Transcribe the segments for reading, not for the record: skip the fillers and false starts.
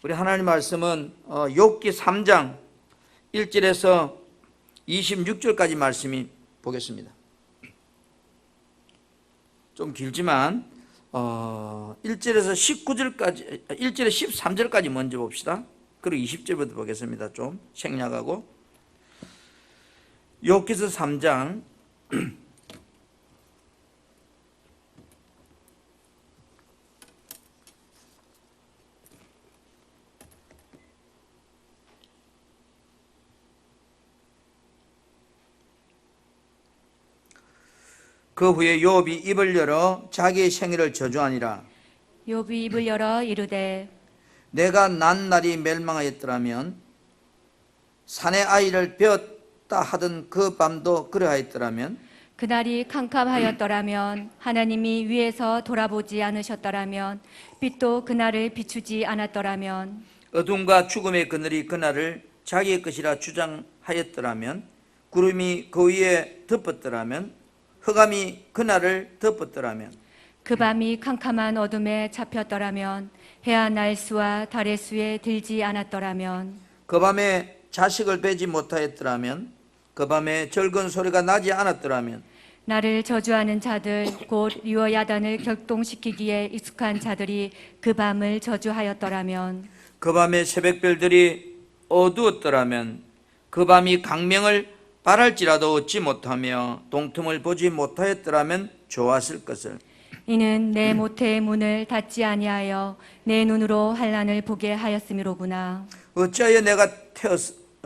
우리 하나님 말씀은 욥기 3장 1절에서 26절까지 말씀이 보겠습니다. 좀 길지만 1절에서 19절까지 1절에 13절까지 먼저 봅시다. 그리고 20절부터 보겠습니다. 좀 생략하고 욥기서 3장 그 후에 욥이 입을 열어 자기의 생애를 저주하니라. 욥이 입을 열어 이르되 내가 난 날이 멸망하였더라면 산의 아이를 베었다 하던 그 밤도 그러하였더라면 그날이 캄캄하였더라면 하나님이 위에서 돌아보지 않으셨더라면 빛도 그날을 비추지 않았더라면 어둠과 죽음의 그늘이 그날을 자기의 것이라 주장하였더라면 구름이 그 위에 덮었더라면 흑암이 그날을 덮었더라면 그 밤이 캄캄한 어둠에 잡혔더라면 해와 날 수와 달의 수에 들지 않았더라면 그 밤에 자식을 베지 못하였더라면 그 밤에 절근 소리가 나지 않았더라면 나를 저주하는 자들 곧 리워야단을 격동시키기에 익숙한 자들이 그 밤을 저주하였더라면 그 밤에 새벽별들이 어두웠더라면 그 밤이 강명을 바랄지라도 얻지 못하며 동틈을 보지 못하였더라면 좋았을 것을. 이는 내 모태의 문을 닫지 아니하여 내 눈으로 환난을 보게 하였음이로구나. 어찌하여 내가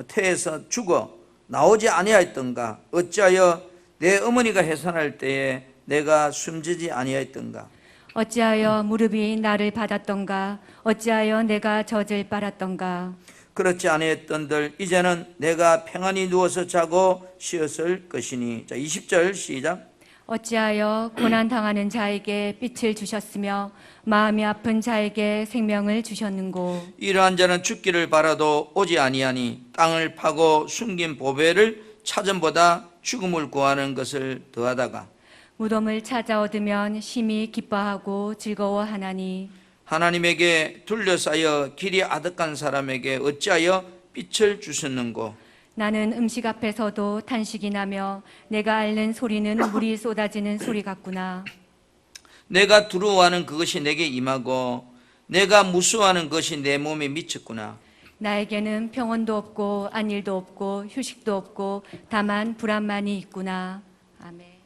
태에서 죽어 나오지 아니하였던가? 어찌하여 내 어머니가 해산할 때에 내가 숨지지 아니하였던가? 어찌하여 무릎이 나를 받았던가? 어찌하여 내가 젖을 빨았던가? 그렇지 아니했던들 이제는 내가 평안히 누워서 자고 쉬었을 것이니. 자, 20절 시작. 어찌하여 고난당하는 자에게 빛을 주셨으며 마음이 아픈 자에게 생명을 주셨는고. 이러한 자는 죽기를 바라도 오지 아니하니 땅을 파고 숨긴 보배를 찾음보다 죽음을 구하는 것을 더하다가 무덤을 찾아 얻으면 심히 기뻐하고 즐거워하나니. 하나님에게 둘러싸여 길이 아득한 사람에게 어찌하여 빛을 주셨는고. 나는 음식 앞에서도 탄식이 나며 내가 앓는 소리는 물이 쏟아지는 소리 같구나. 내가 두려워하는 그것이 내게 임하고 내가 무수워하는 것이 내 몸에 미쳤구나. 나에게는 평온도 없고 안일도 없고 휴식도 없고 다만 불안만이 있구나. 아멘.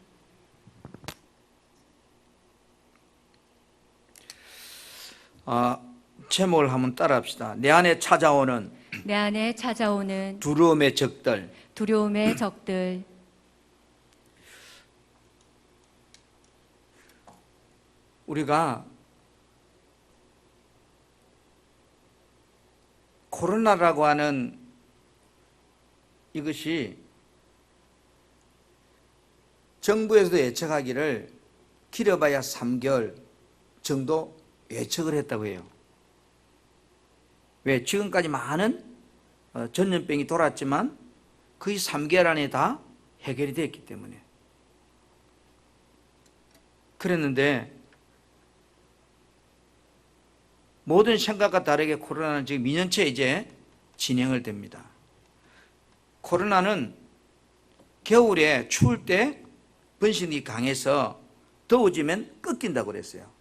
제목을 한번 따라합시다. 내 안에 찾아오는 내 안에 찾아오는 두려움의 적들. 두려움의 적들. 우리가 코로나라고 하는 이것이 정부에서도 예측하기를 길어봐야 3개월 정도 예측을 했다고 해요. 왜? 지금까지 많은 전염병이 돌았지만 거의 3개월 안에 다 해결이 됐기 때문에. 그랬는데 모든 생각과 다르게 코로나는 지금 2년째 이제 진행을 됩니다. 코로나는 겨울에 추울 때 번식이 강해서 더워지면 꺾인다고 그랬어요.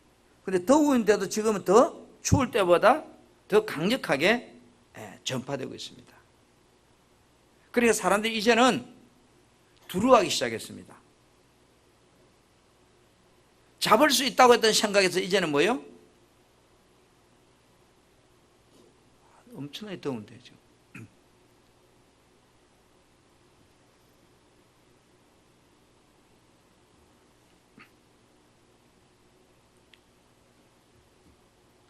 근데 더운데도 지금은 더 추울 때보다 더 강력하게 전파되고 있습니다. 그러니까 사람들이 이제는 두려워하기 시작했습니다. 잡을 수 있다고 했던 생각에서 이제는 뭐예요? 엄청나게 더운데 지금.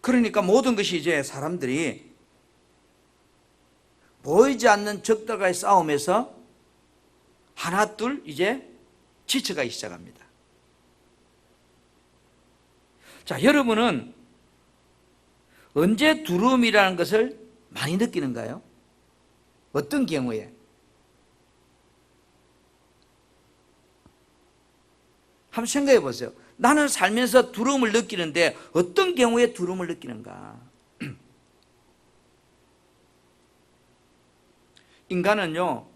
그러니까 모든 것이 이제 사람들이 보이지 않는 적들과의 싸움에서 하나 둘 이제 지쳐가기 시작합니다. 자, 여러분은 언제 두려움이라는 것을 많이 느끼는가요? 어떤 경우에? 한번 생각해 보세요. 나는 살면서 두려움을 느끼는데 어떤 경우에 두려움을 느끼는가? 인간은요,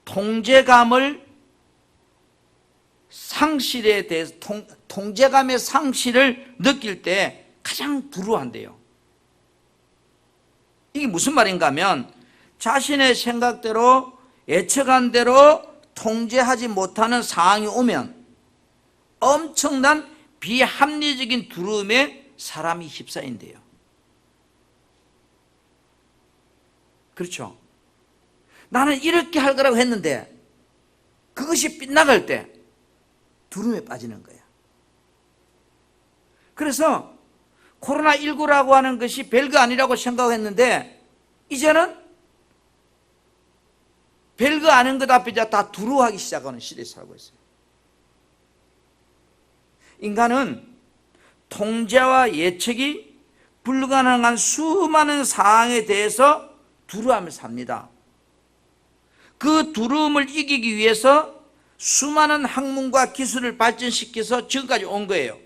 통제감을 상실에 대해서 통제감의 상실을 느낄 때 가장 두려워한대요. 이게 무슨 말인가 하면 자신의 생각대로 예측한 대로 통제하지 못하는 상황이 오면 엄청난 비합리적인 두려움에 사람이 휩싸인대요. 그렇죠? 나는 이렇게 할 거라고 했는데 그것이 빗나갈 때 두려움에 빠지는 거야. 그래서 코로나19라고 하는 것이 별거 아니라고 생각했는데 이제는 별거 아닌 것 앞에 다 두려워하기 시작하는 시대에 살고 있어요. 인간은 통제와 예측이 불가능한 수많은 상황에 대해서 두려워하며 삽니다. 그 두려움을 이기기 위해서 수많은 학문과 기술을 발전시켜서 지금까지 온 거예요.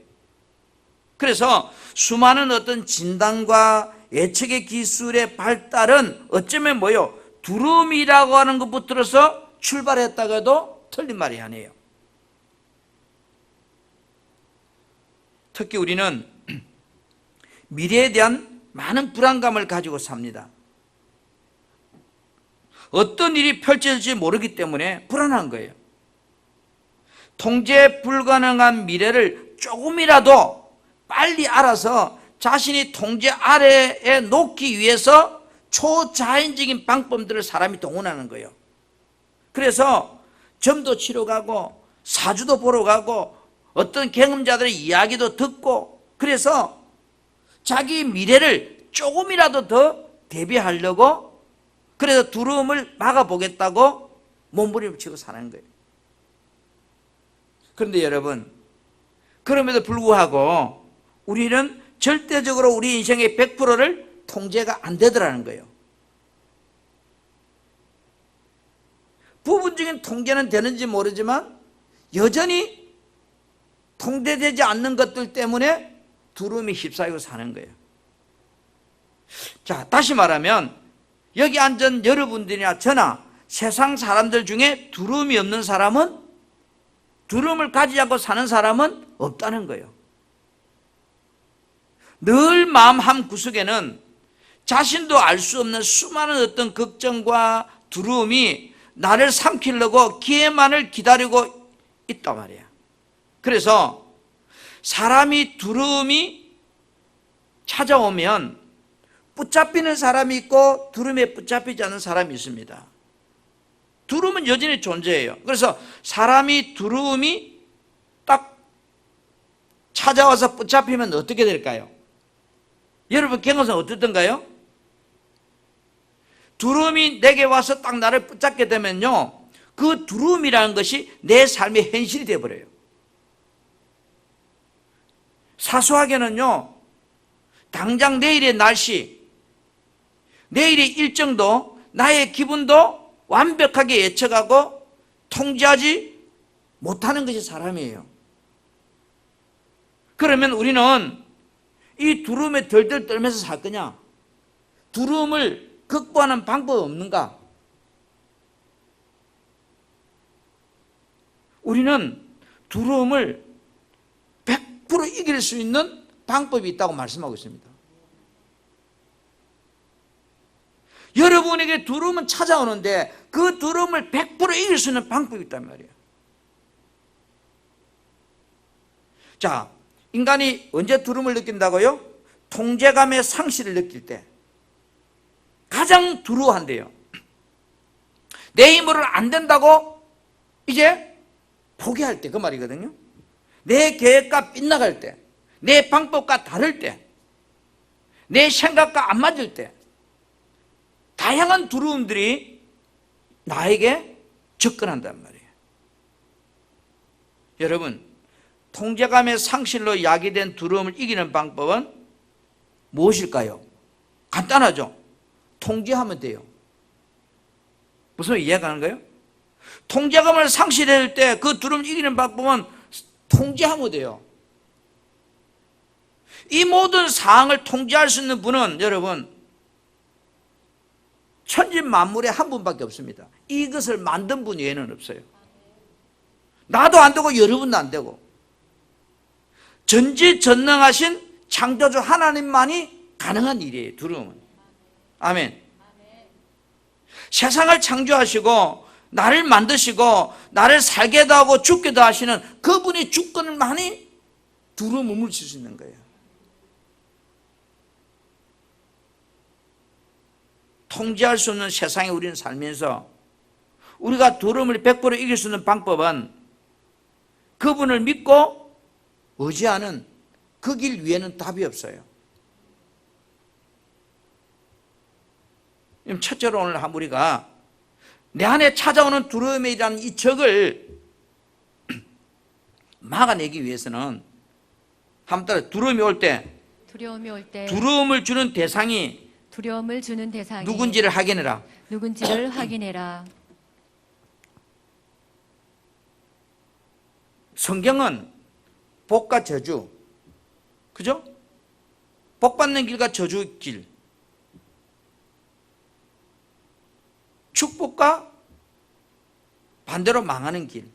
그래서 수많은 어떤 진단과 예측의 기술의 발달은 어쩌면 뭐요? 두려움이라고 하는 것부터서 출발했다고 해도 틀린 말이 아니에요. 특히 우리는 미래에 대한 많은 불안감을 가지고 삽니다. 어떤 일이 펼쳐질지 모르기 때문에 불안한 거예요. 통제 불가능한 미래를 조금이라도 빨리 알아서 자신이 통제 아래에 놓기 위해서 초자연적인 방법들을 사람이 동원하는 거예요. 그래서 점도 치러 가고 사주도 보러 가고 어떤 경험자들의 이야기도 듣고 그래서 자기 미래를 조금이라도 더 대비하려고 그래서 두려움을 막아보겠다고 몸부림을 치고 사는 거예요. 그런데 여러분, 그럼에도 불구하고 우리는 절대적으로 우리 인생의 100%를 통제가 안 되더라는 거예요. 부분적인 통제는 되는지 모르지만 여전히 통제되지 않는 것들 때문에 두려움이 휩싸이고 사는 거예요. 자, 다시 말하면 여기 앉은 여러분들이나 저나 세상 사람들 중에 두려움이 없는 사람은, 두려움을 가지지 않고 사는 사람은 없다는 거예요. 늘 마음 한 구석에는 자신도 알 수 없는 수많은 어떤 걱정과 두려움이 나를 삼키려고 기회만을 기다리고 있단 말이야. 그래서 사람이 두려움이 찾아오면 붙잡히는 사람이 있고 두려움에 붙잡히지 않는 사람이 있습니다. 두려움은 여전히 존재해요. 그래서 사람이 두려움이 딱 찾아와서 붙잡히면 어떻게 될까요? 여러분 경험상 어떻던가요? 두려움이 내게 와서 딱 나를 붙잡게 되면요, 그 두려움이라는 것이 내 삶의 현실이 되어버려요. 사소하게는요, 당장 내일의 날씨, 내일의 일정도, 나의 기분도 완벽하게 예측하고 통제하지 못하는 것이 사람이에요. 그러면 우리는 이 두려움에 덜덜 떨면서 살 거냐? 두려움을 극복하는 방법이 없는가? 우리는 두려움을 100% 이길 수 있는 방법이 있다고 말씀하고 있습니다. 여러분에게 두려움은 찾아오는데 그 두려움을 100% 이길 수 있는 방법이 있단 말이에요. 자, 인간이 언제 두려움을 느낀다고요? 통제감의 상실을 느낄 때 가장 두려워한대요. 내 힘으로는 안 된다고 이제 포기할 때, 그 말이거든요. 내 계획과 빗나갈 때, 내 방법과 다를 때, 내 생각과 안 맞을 때 다양한 두려움들이 나에게 접근한단 말이에요. 여러분, 통제감의 상실로 야기된 두려움을 이기는 방법은 무엇일까요? 간단하죠. 통제하면 돼요. 무슨 이해가는 거예요? 통제감을 상실할 때 그 두려움을 이기는 방법은 통제하면 돼요. 이 모든 상황을 통제할 수 있는 분은 여러분 천지 만물에 한 분밖에 없습니다. 이것을 만든 분 외에는 없어요. 나도 안 되고 여러분도 안 되고 전지전능하신 창조주 하나님만이 가능한 일이에요. 두려움은. 아멘. 세상을 창조하시고 나를 만드시고 나를 살게도 하고 죽게도 하시는 그분이 주권만이 두려움을 물칠 수 있는 거예요. 통제할 수 없는 세상에 우리는 살면서 우리가 두려움을 100% 이길 수 있는 방법은 그분을 믿고 의지하는 그 길 위에는 답이 없어요. 첫째로 오늘 우리가 내 안에 찾아오는 두려움이라는 이 적을 막아내기 위해서는 한번 따라 두려움이 올 때 두려움을 주는 대상이 누군지를 확인해라. 성경은 복과 저주, 그죠? 복 받는 길과 저주의 길, 축복과 반대로 망하는 길.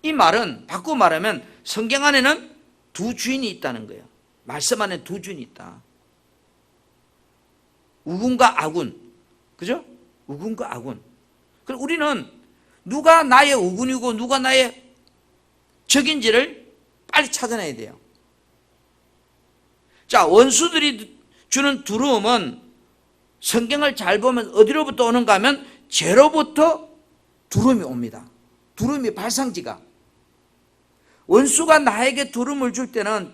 이 말은 바꾸고 말하면 성경 안에는 두 주인이 있다는 거예요. 말씀 안에 두 주인이 있다. 우군과 아군, 그죠? 우군과 아군. 그럼 우리는 누가 나의 우군이고 누가 나의 적인지를 빨리 찾아내야 돼요. 자, 원수들이 주는 두려움은 성경을 잘 보면 어디로부터 오는가 하면 죄로부터 두려움이 옵니다. 두려움이 발상지가. 원수가 나에게 두려움을 줄 때는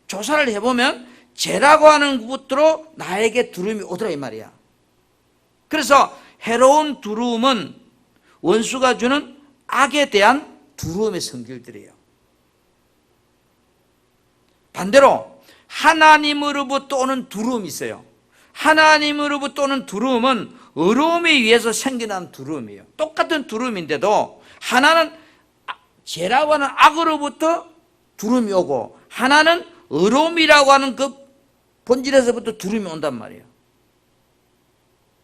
조사를 해보면 죄라고 하는 것부터로 나에게 두려움이 오더라 이 말이야. 그래서 해로운 두려움은 원수가 주는 악에 대한 두려움의 성질들이에요. 반대로 하나님으로부터 오는 두려움이 있어요. 하나님으로부터 오는 두려움은 의로움에 의해서 생겨난 두려움이에요. 똑같은 두려움인데도 하나는 죄라고 하는 악으로부터 두려움이 오고 하나는 의로움이라고 하는 그 본질에서부터 두려움이 온단 말이에요.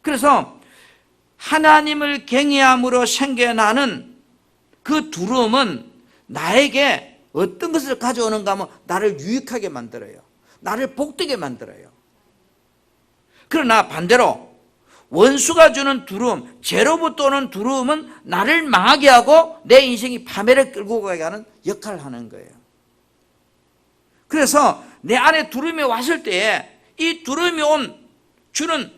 그래서 하나님을 경외함으로 생겨나는 그 두려움은 나에게 어떤 것을 가져오는가 하면 나를 유익하게 만들어요. 나를 복되게 만들어요. 그러나 반대로 원수가 주는 두려움, 죄로부터 오는 두려움은 나를 망하게 하고 내 인생이 파멸에 끌고 가게 하는 역할을 하는 거예요. 그래서 내 안에 두려움이 왔을 때에 이 두려움이 주는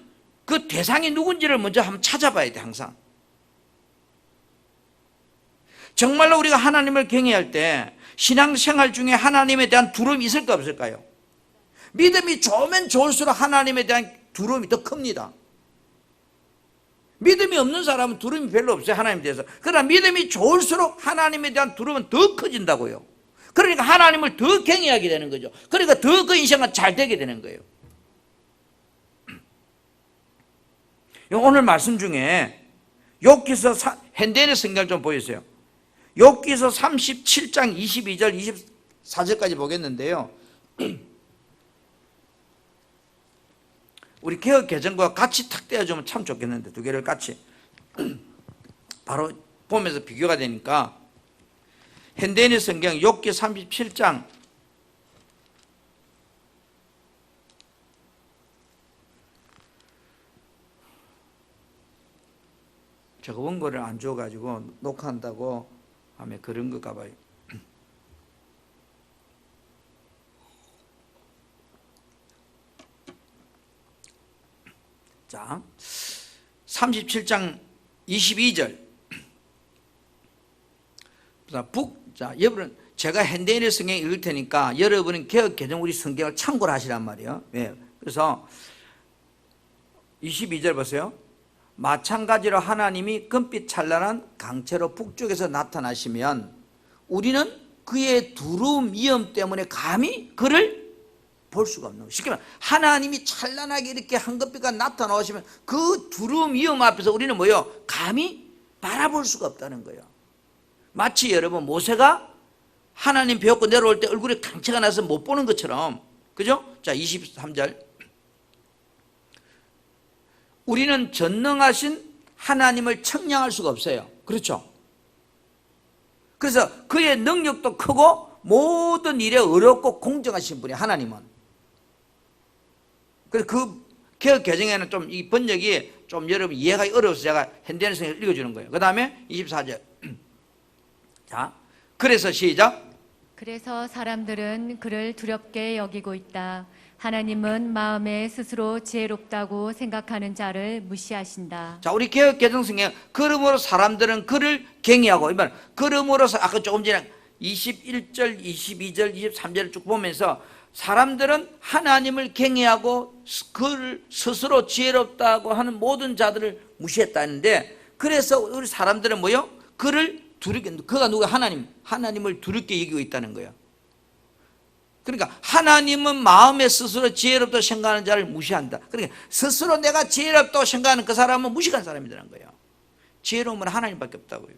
그 대상이 누군지를 먼저 한번 찾아봐야 돼. 항상 정말로 우리가 하나님을 경외할 때 신앙생활 중에 하나님에 대한 두려움이 있을까 없을까요? 믿음이 좋으면 좋을수록 하나님에 대한 두려움이 더 큽니다. 믿음이 없는 사람은 두려움이 별로 없어요. 하나님에 대해서. 그러나 믿음이 좋을수록 하나님에 대한 두려움은 더 커진다고요. 그러니까 하나님을 더 경외하게 되는 거죠. 그러니까 더 그 인생은 잘 되게 되는 거예요. 오늘 말씀 중에 욥기서 현대인의 성경을 좀 보여주세요. 욥기서 37장 22절 24절까지 보겠는데요. 우리 개혁 개정과 같이 탁 떼어주면 참 좋겠는데 두 개를 같이 바로 보면서 비교가 되니까 현대인의 성경 욥기 37장 제가 원고를 안 줘가지고 녹화한다고 하면 그런 것가 봐요. 자, 37장 22절. 자, 여러분, 제가 현대인의 성경 읽을 테니까 여러분은 개혁 개정 우리 성경을 참고를 하시란 말이에요. 네. 그래서 22절 보세요. 마찬가지로 하나님이 금빛 찬란한 강체로 북쪽에서 나타나시면 우리는 그의 두려움 위험 때문에 감히 그를 볼 수가 없는 거예요. 쉽게 말하면 하나님이 찬란하게 이렇게 한급비가 나타나시면 그 두려움 위험 앞에서 우리는 뭐예요? 감히 바라볼 수가 없다는 거예요. 마치 여러분 모세가 하나님 배웠고 내려올 때 얼굴에 강체가 나서 못 보는 것처럼, 그죠? 자, 23절. 우리는 전능하신 하나님을 청량할 수가 없어요. 그렇죠? 그래서 그의 능력도 크고 모든 일에 어렵고 공정하신 분이 하나님은. 그래서 그 개혁 개정에는 좀 이 번역이 좀 여러분 이해가 어려워서 제가 현대인성을 읽어주는 거예요. 그 다음에 24절. 자, 그래서 시작. 그래서 사람들은 그를 두렵게 여기고 있다. 하나님은 마음에 스스로 지혜롭다고 생각하는 자를 무시하신다. 자, 우리 개혁 개정성에 그러므로 사람들은 그를 경외하고, 이번 그러므로서 아까 조금 전에 21절, 22절, 23절을 쭉 보면서 사람들은 하나님을 경외하고 그를 스스로 지혜롭다고 하는 모든 자들을 무시했다는데, 그래서 우리 사람들은 뭐요? 그를 두렵게, 그가 누가 하나님을 두렵게 여기고 있다는 거예요. 그러니까 하나님은 마음에 스스로 지혜롭다고 생각하는 자를 무시한다. 그러니까 스스로 내가 지혜롭다고 생각하는 그 사람은 무식한 사람이라는 거예요. 지혜로움은 하나님밖에 없다고요.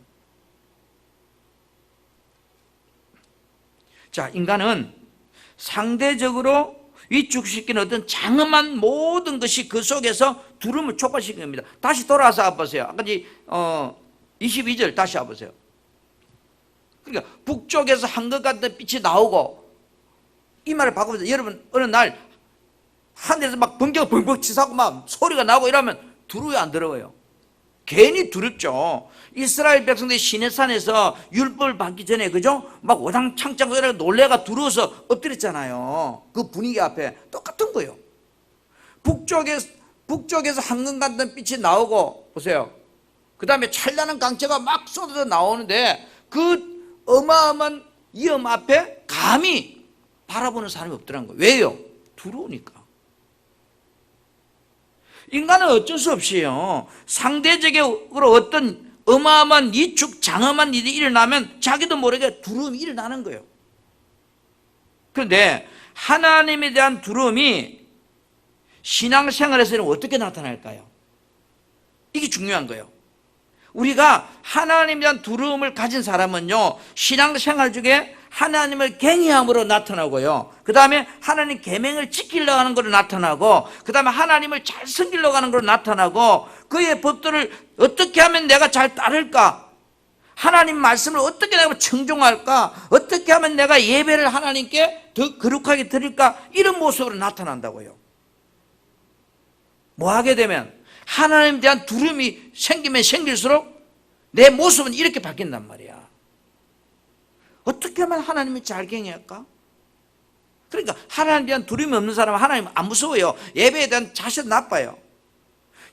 자, 인간은 상대적으로 위축시키는 어떤 장엄한 모든 것이 그 속에서 두려움을 촉발시키는 겁니다. 다시 돌아와서 보세요. 아까 22절 다시 와보세요. 그러니까 북쪽에서 한것 같은 빛이 나오고, 이 말을 바꾸면서 여러분 어느 날 하늘에서 막 번개가 벙벙 치사고 막 소리가 나고 이러면 두려워요, 안 두려워요? 괜히 두렵죠. 이스라엘 백성들이 시내산에서 율법을 받기 전에, 그죠? 막 오장창창 놀래가 두려워서 엎드렸잖아요. 그 분위기 앞에 똑같은 거예요. 북쪽에서 한것 같은 빛이 나오고, 보세요. 그 다음에 찬란한 강체가 막 쏟아져 나오는데 그 어마어마한 위험 앞에 감히 바라보는 사람이 없더라는 거예요. 왜요? 두려우니까. 인간은 어쩔 수 없이요, 상대적으로 어떤 어마어마한 위축, 장엄한 일이 일어나면 자기도 모르게 두려움이 일어나는 거예요. 그런데 하나님에 대한 두려움이 신앙생활에서는 어떻게 나타날까요? 이게 중요한 거예요. 우리가 하나님에 대한 두려움을 가진 사람은요, 신앙생활 중에 하나님을 경외함으로 나타나고요, 그 다음에 하나님 계명을 지키려고 하는 걸로 나타나고, 그 다음에 하나님을 잘 섬기려고 하는 걸로 나타나고, 그의 법도를 어떻게 하면 내가 잘 따를까, 하나님 말씀을 어떻게 내가 청종할까, 어떻게 하면 내가 예배를 하나님께 더 거룩하게 드릴까, 이런 모습으로 나타난다고요. 뭐 하게 되면 하나님에 대한 두려움이 생기면 생길수록 내 모습은 이렇게 바뀐단 말이야. 어떻게 하면 하나님을 잘 경외할까? 그러니까 하나님에 대한 두려움이 없는 사람은 하나님 안 무서워요. 예배에 대한 자세도 나빠요.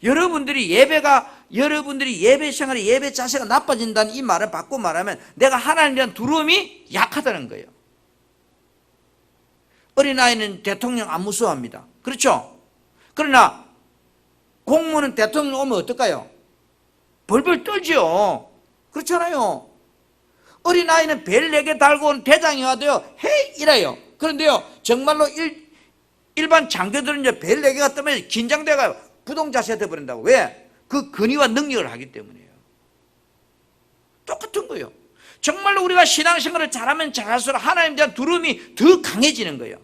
여러분들이 예배 생활이, 예배 자세가 나빠진다는 이 말을 바꾸고 말하면 내가 하나님에 대한 두려움이 약하다는 거예요. 어린아이는 대통령 안 무서워합니다. 그렇죠? 그러나 공무원은 대통령 오면 어떨까요? 벌벌 떨죠. 그렇잖아요. 어린아이는 벨 4개 달고 온 대장이 와도요, 헤이! 이래요. 그런데요, 정말로 일반 장교들은 이제 벨 4개가 뜨면 긴장돼가요. 부동자세가 돼버린다고. 왜? 그 근위와 능력을 하기 때문이에요. 똑같은 거예요. 정말로 우리가 신앙생활을 잘하면 잘할수록 하나님에 대한 두려움이 더 강해지는 거예요.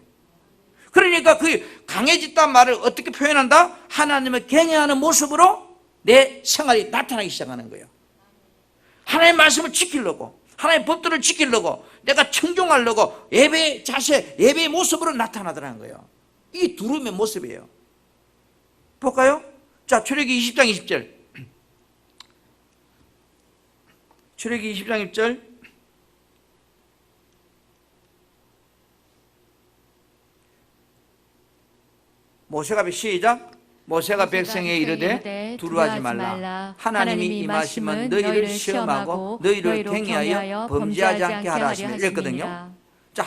그러니까 그 강해졌다는 말을 어떻게 표현한다? 하나님을 경외하는 모습으로 내 생활이 나타나기 시작하는 거예요. 하나님의 말씀을 지키려고, 하나님의 법도를 지키려고, 내가 청종하려고 예배의 자세, 예배의 모습으로 나타나더라는 거예요. 이게 두려움의 모습이에요. 볼까요? 자, 출애기 20장 20절. 출애기 20장 20절. 모세가 시작. 모세가 백성에 이르되 두려워하지 말라. 하나님이 임하시면 너희를 시험하고 너희를 경외하여 범죄하지 않게 하라 하시며 이랬거든요. 자,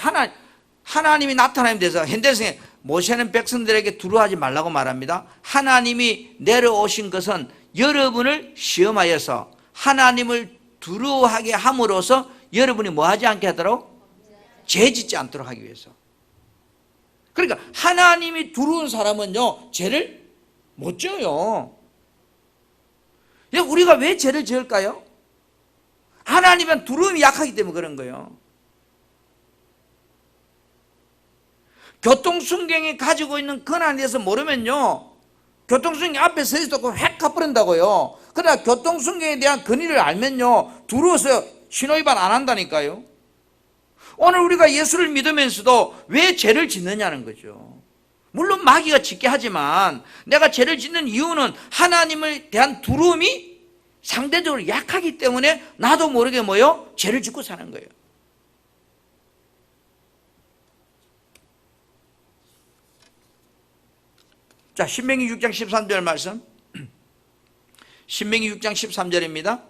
하나님이 나타나는 데서 현대성에 모세는 백성들에게 두려워하지 말라고 말합니다. 하나님이 내려오신 것은 여러분을 시험하여서 하나님을 두려워하게 함으로써 여러분이 뭐 하지 않게 하도록? 죄 짓지 않도록 하기 위해서. 그러니까 하나님이 두려운 사람은요, 죄를 못 져요. 우리가 왜 죄를 지을까요? 하나님은 두려움이 약하기 때문에 그런 거예요. 교통순경이 가지고 있는 권한에 대해서 모르면요, 교통순경 앞에 서 있어도 획 가버린다고요. 그러나 교통순경에 대한 근위를 알면요, 두려워서 신호위반 안 한다니까요. 오늘 우리가 예수를 믿으면서도 왜 죄를 짓느냐는 거죠. 물론 마귀가 짓게 하지만 내가 죄를 짓는 이유는 하나님에 대한 두려움이 상대적으로 약하기 때문에 나도 모르게 뭐요? 죄를 짓고 사는 거예요. 자, 신명기 6장 13절 말씀. 신명기 6장 13절입니다.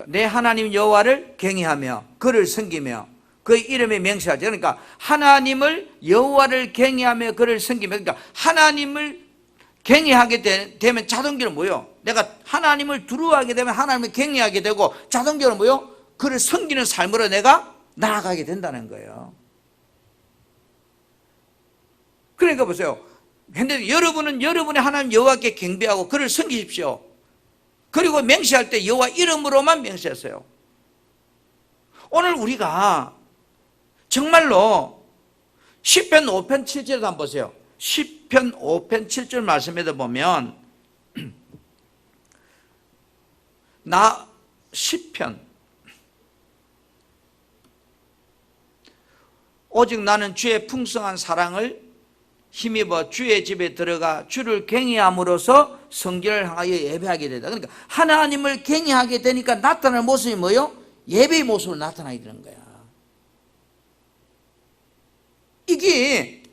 내 하나님 여호와를 경외하며 그를 섬기며 그의 이름에 명세하지. 그러니까 하나님을 여호와를 경외하며 그를 섬기며, 그러니까 하나님을 경외하게 되면 자동적으로 뭐요? 내가 하나님을 두려워하게 되면 하나님을 경외하게 되고 자동적으로 뭐요? 그를 섬기는 삶으로 내가 나아가게 된다는 거예요. 그러니까 보세요. 근데 여러분은 여러분의 하나님 여호와께 경배하고 그를 섬기십시오. 그리고 맹세할 때 여호와 이름으로만 맹세하세요. 오늘 우리가 정말로 시편 5편 7절도 한번 보세요. 시편 5편 7절 말씀에도 보면 나 시편 오직 나는 주의 풍성한 사랑을 힘입어 주의 집에 들어가 주를 경외함으로써 성결을 향하여 예배하게 되다. 그러니까 하나님을 경외하게 되니까 나타날 모습이 뭐예요? 예배의 모습으로 나타나게 되는 거야. 이게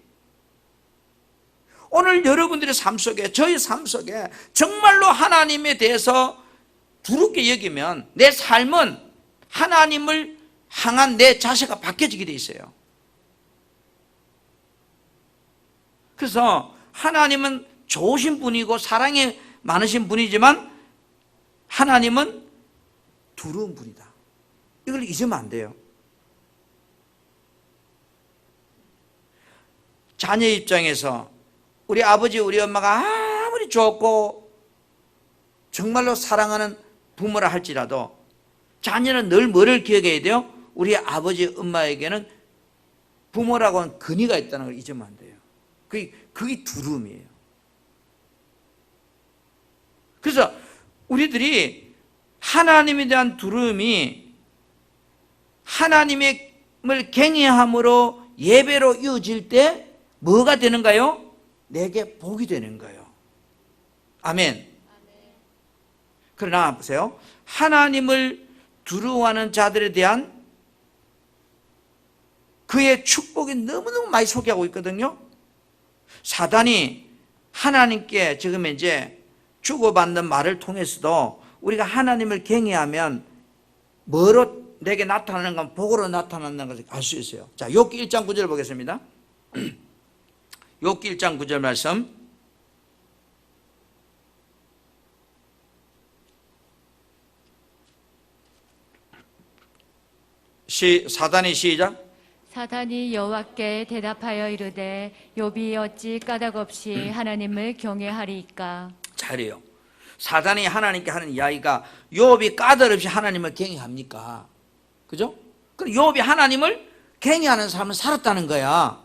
오늘 여러분들의 삶 속에, 저의 삶 속에 정말로 하나님에 대해서 두렵게 여기면 내 삶은 하나님을 향한 내 자세가 바뀌어지게 돼 있어요. 그래서 하나님은 좋으신 분이고 사랑이 많으신 분이지만 하나님은 두려운 분이다. 이걸 잊으면 안 돼요. 자녀 입장에서 우리 아버지 우리 엄마가 아무리 좋고 정말로 사랑하는 부모라 할지라도 자녀는 늘 뭐를 기억해야 돼요? 우리 아버지 엄마에게는 부모라고 하는 근위가 있다는 걸 잊으면 안 돼요. 그게 두려움이에요. 그래서 우리들이 하나님에 대한 두려움이 하나님을 경외함으로 예배로 이어질 때 뭐가 되는가요? 내게 복이 되는 거예요. 아멘. 그러나 보세요. 하나님을 두려워하는 자들에 대한 그의 축복이 너무너무 많이 소개하고 있거든요. 사단이 하나님께 지금 이제 주고받는 말을 통해서도 우리가 하나님을 경외하면 뭐로 내게 나타나는 건 복으로 나타나는 것을 알 수 있어요. 자, 욥기 1장 9절 보겠습니다. 욥기 1장 9절 말씀. 사단이 시작. 사단이 여호와께 대답하여 이르되 욥이 어찌 까닭없이 하나님을 경외하리이까. 잘해요. 사단이 하나님께 하는 이야기가 욥이 까닭없이 하나님을 경외합니까? 그죠? 그럼 욥이 하나님을 경외하는 삶을 살았다는 거야.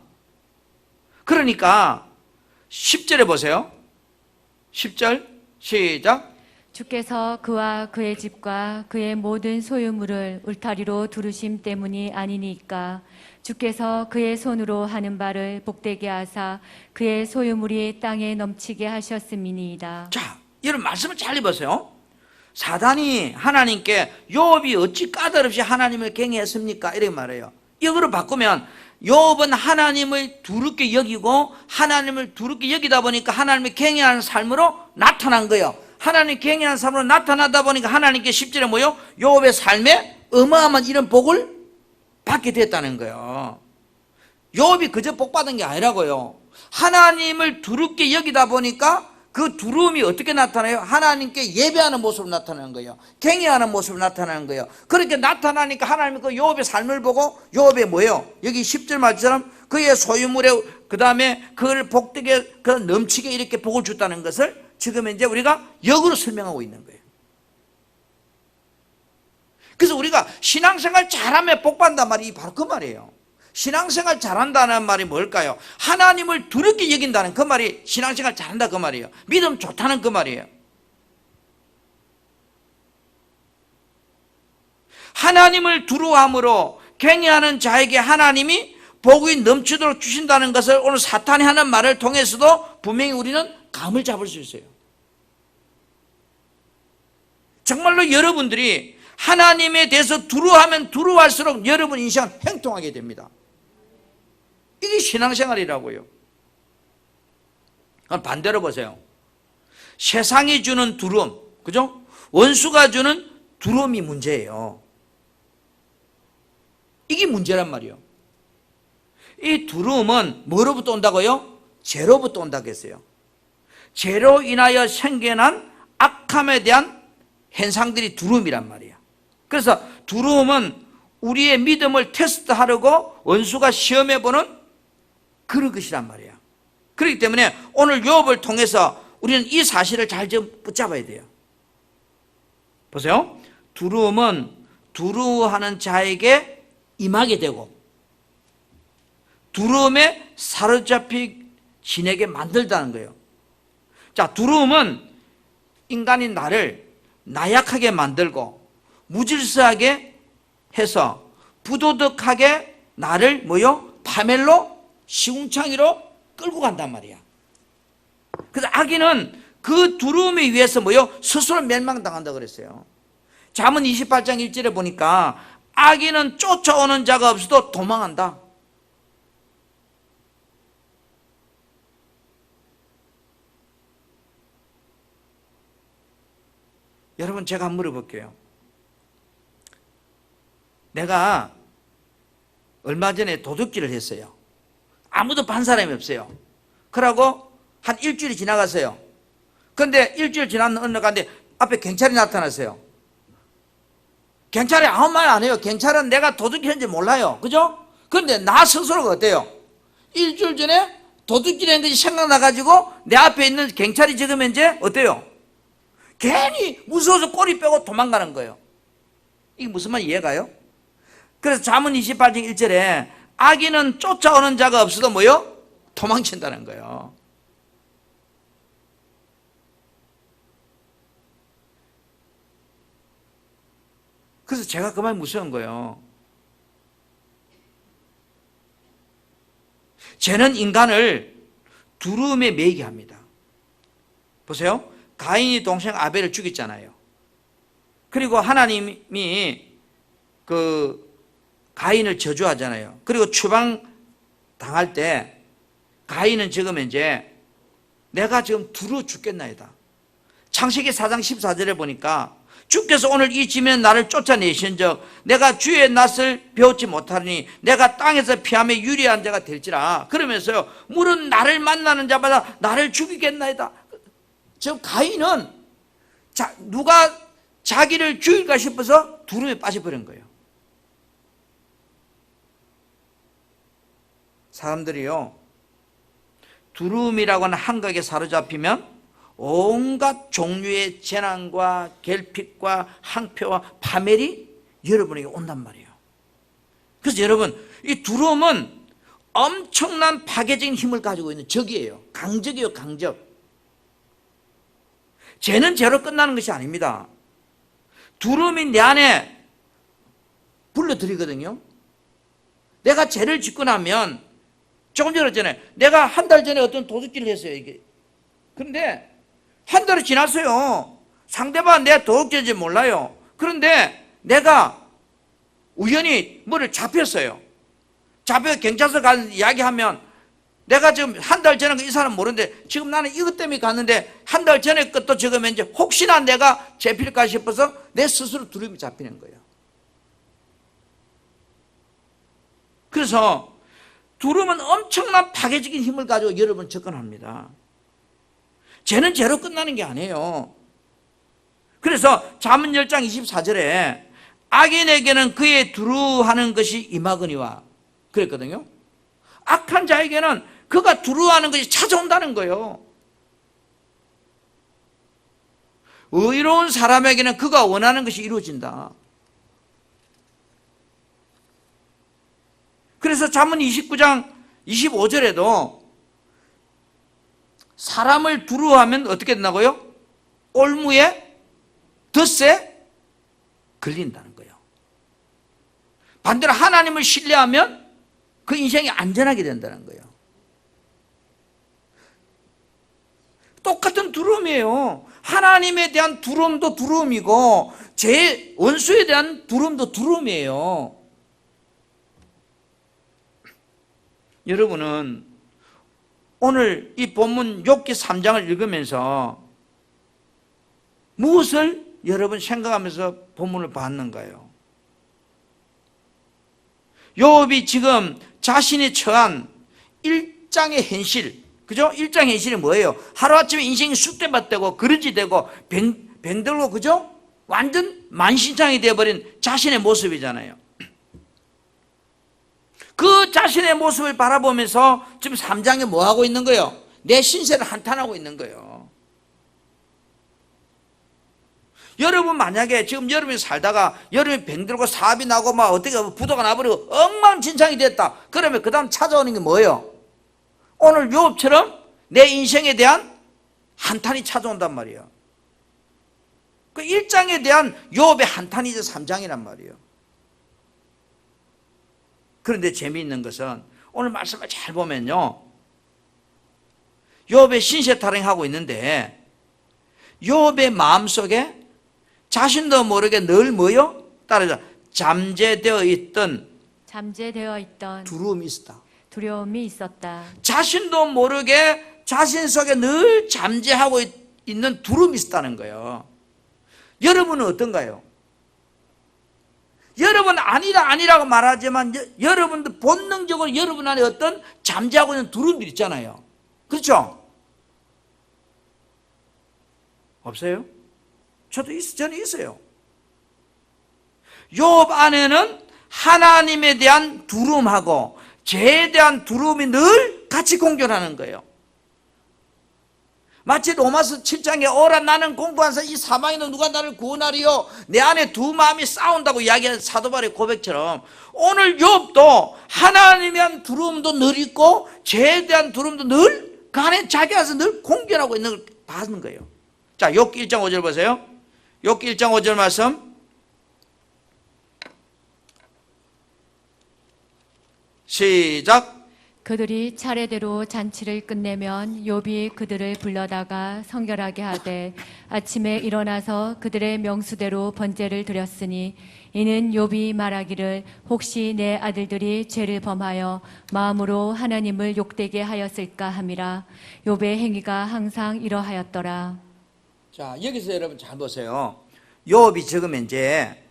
그러니까 10절에 보세요. 10절 시작. 주께서 그와 그의 집과 그의 모든 소유물을 울타리로 두르심 때문이 아니니까. 주께서 그의 손으로 하는 바를 복되게 하사 그의 소유물이 땅에 넘치게 하셨음이니이다. 자, 이런 말씀을 잘 보세요. 사단이 하나님께 욥이 어찌 까닭없이 하나님을 경외했습니까? 이렇게 말해요. 이거로 바꾸면 욥은 하나님을 두렵게 여기고 하나님을 두렵게 여기다 보니까 하나님을 경외하는 삶으로 나타난 거예요. 하나님 경외하는 삶으로 나타나다 보니까 하나님께 10절에 뭐요? 욥의 삶에 어마어마한 이런 복을 받게 됐다는 거예요. 욥이 그저 복 받은 게 아니라고요. 하나님을 두렵게 여기다 보니까 그 두려움이 어떻게 나타나요? 하나님께 예배하는 모습으로 나타나는 거예요. 경외하는 모습으로 나타나는 거예요. 그렇게 나타나니까 하나님이 그 욥의 삶을 보고 욥의 뭐예요? 여기 10절 말처럼 그의 소유물에 그 다음에 그를 복되게 그 넘치게 이렇게 복을 줬다는 것을 지금 이제 우리가 역으로 설명하고 있는 거예요. 그래서 우리가 신앙생활 잘하면 복받는단 말이 바로 그 말이에요. 신앙생활 잘한다는 말이 뭘까요? 하나님을 두렵게 여긴다는 그 말이 신앙생활 잘한다 그 말이에요. 믿음 좋다는 그 말이에요. 하나님을 두려워함으로 경외하는 자에게 하나님이 복이 넘치도록 주신다는 것을 오늘 사탄이 하는 말을 통해서도 분명히 우리는 감을 잡을 수 있어요. 정말로 여러분들이 하나님에 대해서 두려워하면 두려워할수록 여러분 인생은 행통하게 됩니다. 이게 신앙생활이라고요. 반대로 보세요. 세상이 주는 두려움, 그죠? 원수가 주는 두려움이 문제예요. 이게 문제란 말이에요. 이 두려움은 뭐로부터 온다고요? 죄로부터 온다고 했어요. 죄로 인하여 생겨난 악함에 대한 현상들이 두려움이란 말이에요. 그래서 두려움은 우리의 믿음을 테스트하려고 원수가 시험해보는 그런 것이란 말이에요. 그렇기 때문에 오늘 욥을 통해서 우리는 이 사실을 잘 좀 붙잡아야 돼요. 보세요. 두려움은 두려워하는 자에게 임하게 되고 두려움에 사로잡히 지내게 만들다는 거예요. 자, 두려움은 인간인 나를 나약하게 만들고 무질서하게 해서 부도덕하게 나를 파멸로 시궁창이로 끌고 간단 말이야. 그래서 악인은 그 두려움에 의해서 스스로 멸망당한다 그랬어요. 잠언 28장 1절에 보니까 악인은 쫓아오는 자가 없어도 도망한다. 여러분, 제가 한번 물어볼게요. 내가 얼마 전에 도둑질을 했어요. 아무도 반 사람이 없어요. 그러고 한 일주일이 지나갔어요. 그런데 일주일 지난 어느 날인데 앞에 경찰이 나타났어요. 경찰이 아무 말 안 해요. 경찰은 내가 도둑질했는지 몰라요. 그죠? 그런데 나 스스로가 어때요? 일주일 전에 도둑질한 것이 생각나가지고 내 앞에 있는 경찰이 지금 이제 어때요? 괜히 무서워서 꼬리 빼고 도망가는 거예요. 이게 무슨 말 이해가요? 그래서 잠언 28장 1절에 악인은 쫓아오는 자가 없어도 도망친다는 거예요. 그래서 제가 그 말 무서운 거예요. 죄는 인간을 두려움에 매이게 합니다. 보세요. 가인이 동생 아벨을 죽였잖아요. 그리고 하나님이 가인을 저주하잖아요. 그리고 추방 당할 때 가인은 지금 이제 내가 지금 두려워 죽겠나이다. 창세기 4장 14절에 보니까 주께서 오늘 이 지면에 나를 쫓아내신즉 내가 주의 낯을 배우지 못하니 내가 땅에서 피함에 유리한 자가 될지라. 그러면서요, 물은 나를 만나는 자마다 나를 죽이겠나이다. 지금 가인은 누가 자기를 죽일까 싶어서 두려움에 빠져버린 거예요. 사람들이요, 두려움이라고 하는 한각에 사로잡히면 온갖 종류의 재난과 결핍과 항표와 파멸이 여러분에게 온단 말이에요. 그래서 여러분, 이 두려움은 엄청난 파괴적인 힘을 가지고 있는 적이에요. 강적이에요, 강적. 죄는 죄로 끝나는 것이 아닙니다. 두려움이 내 안에 불러들이거든요. 내가 죄를 짓고 나면, 조금 전에 했잖아요. 내가 한 달 전에 어떤 도둑질을 했어요, 이게. 그런데 한 달이 지났어요. 상대방은 내가 도둑질인지 몰라요. 그런데 내가 우연히 뭐를 잡혔어요. 잡혀서 경찰서 가서 이야기하면 내가 지금 한 달 전에 이 사람 모르는데 지금 나는 이것 때문에 갔는데 한 달 전에 것도 지금 이제 혹시나 내가 잡힐까 싶어서 내 스스로 두려움이 잡히는 거예요. 그래서 두려움은 엄청난 파괴적인 힘을 가지고 여러분 접근합니다. 죄는 죄로 끝나는 게 아니에요. 그래서 잠언 10장 24절에 악인에게는 그의 두려워하는 것이 임하거니와 그랬거든요. 악한 자에게는 그가 두려워하는 것이 찾아온다는 거예요. 의로운 사람에게는 그가 원하는 것이 이루어진다. 그래서 잠언 29장 25절에도 사람을 두려워하면 어떻게 된다고요? 올무에 덫에 걸린다는 거예요. 반대로 하나님을 신뢰하면 그 인생이 안전하게 된다는 거예요. 똑같은 두려움이에요. 하나님에 대한 두려움도 두려움이고 제 원수에 대한 두려움도 두려움이에요. 여러분은 오늘 이 본문 욥기 3장을 읽으면서 무엇을 여러분 생각하면서 본문을 봤는가요? 욥이 지금 자신이 처한 일장의 현실, 그죠? 일장의 현실이 뭐예요? 하루아침에 인생이 쑥대밭되고 그릇이 되고 병들고, 그죠? 완전 만신창이 되어버린 자신의 모습이잖아요. 그 자신의 모습을 바라보면서 지금 3장에 뭐 하고 있는 거예요? 내 신세를 한탄하고 있는 거예요. 여러분 만약에 지금 여러분이 살다가 여러분이 병들고 사업이 나고 막 어떻게 부도가 나버리고 엉망진창이 됐다. 그러면 그 다음 찾아오는 게 뭐예요? 오늘 욥처럼 내 인생에 대한 한탄이 찾아온단 말이에요. 그 1장에 대한 욥의 한탄이 이제 3장이란 말이에요. 그런데 재미있는 것은 오늘 말씀을 잘 보면요, 욥의 신세타령하고 있는데 욥의 마음속에 자신도 모르게 늘 뭐요? 따라서 잠재되어 있던 두려움이 있었다. 자신도 모르게 자신 속에 늘 잠재하고 있는 두려움이 있었다는 거예요. 여러분은 어떤가요? 여러분 아니라고 말하지만 여러분도 본능적으로 여러분 안에 어떤 잠재하고 있는 두려움들이 있잖아요. 그렇죠? 없어요? 저는 있어요. 욥 안에는 하나님에 대한 두려움하고 죄에 대한 두려움이 늘 같이 공존하는 거예요. 마치 로마서 7장에 오라 나는 공부한서 이 사망에는 누가 나를 구원하리요 내 안에 두 마음이 싸운다고 이야기한 사도 바울의 고백처럼 오늘 욥도 하나님에 대한 두려움도 늘 있고 죄에 대한 두려움도 늘 그 안에 자기 안에서 늘 공존하고 있는 걸 봐는 거예요. 자, 욥기 1장 5절 보세요. 욥기 1장 5절 말씀 시작. 그들이 차례대로 잔치를 끝내면 욥이 그들을 불러다가 성결하게 하되 아침에 일어나서 그들의 명수대로 번제를 드렸으니 이는 욥이 말하기를 혹시 내 아들들이 죄를 범하여 마음으로 하나님을 욕되게 하였을까 함이라. 욥의 행위가 항상 이러하였더라. 자, 여기서 여러분 잘 보세요. 욥이 지금 이제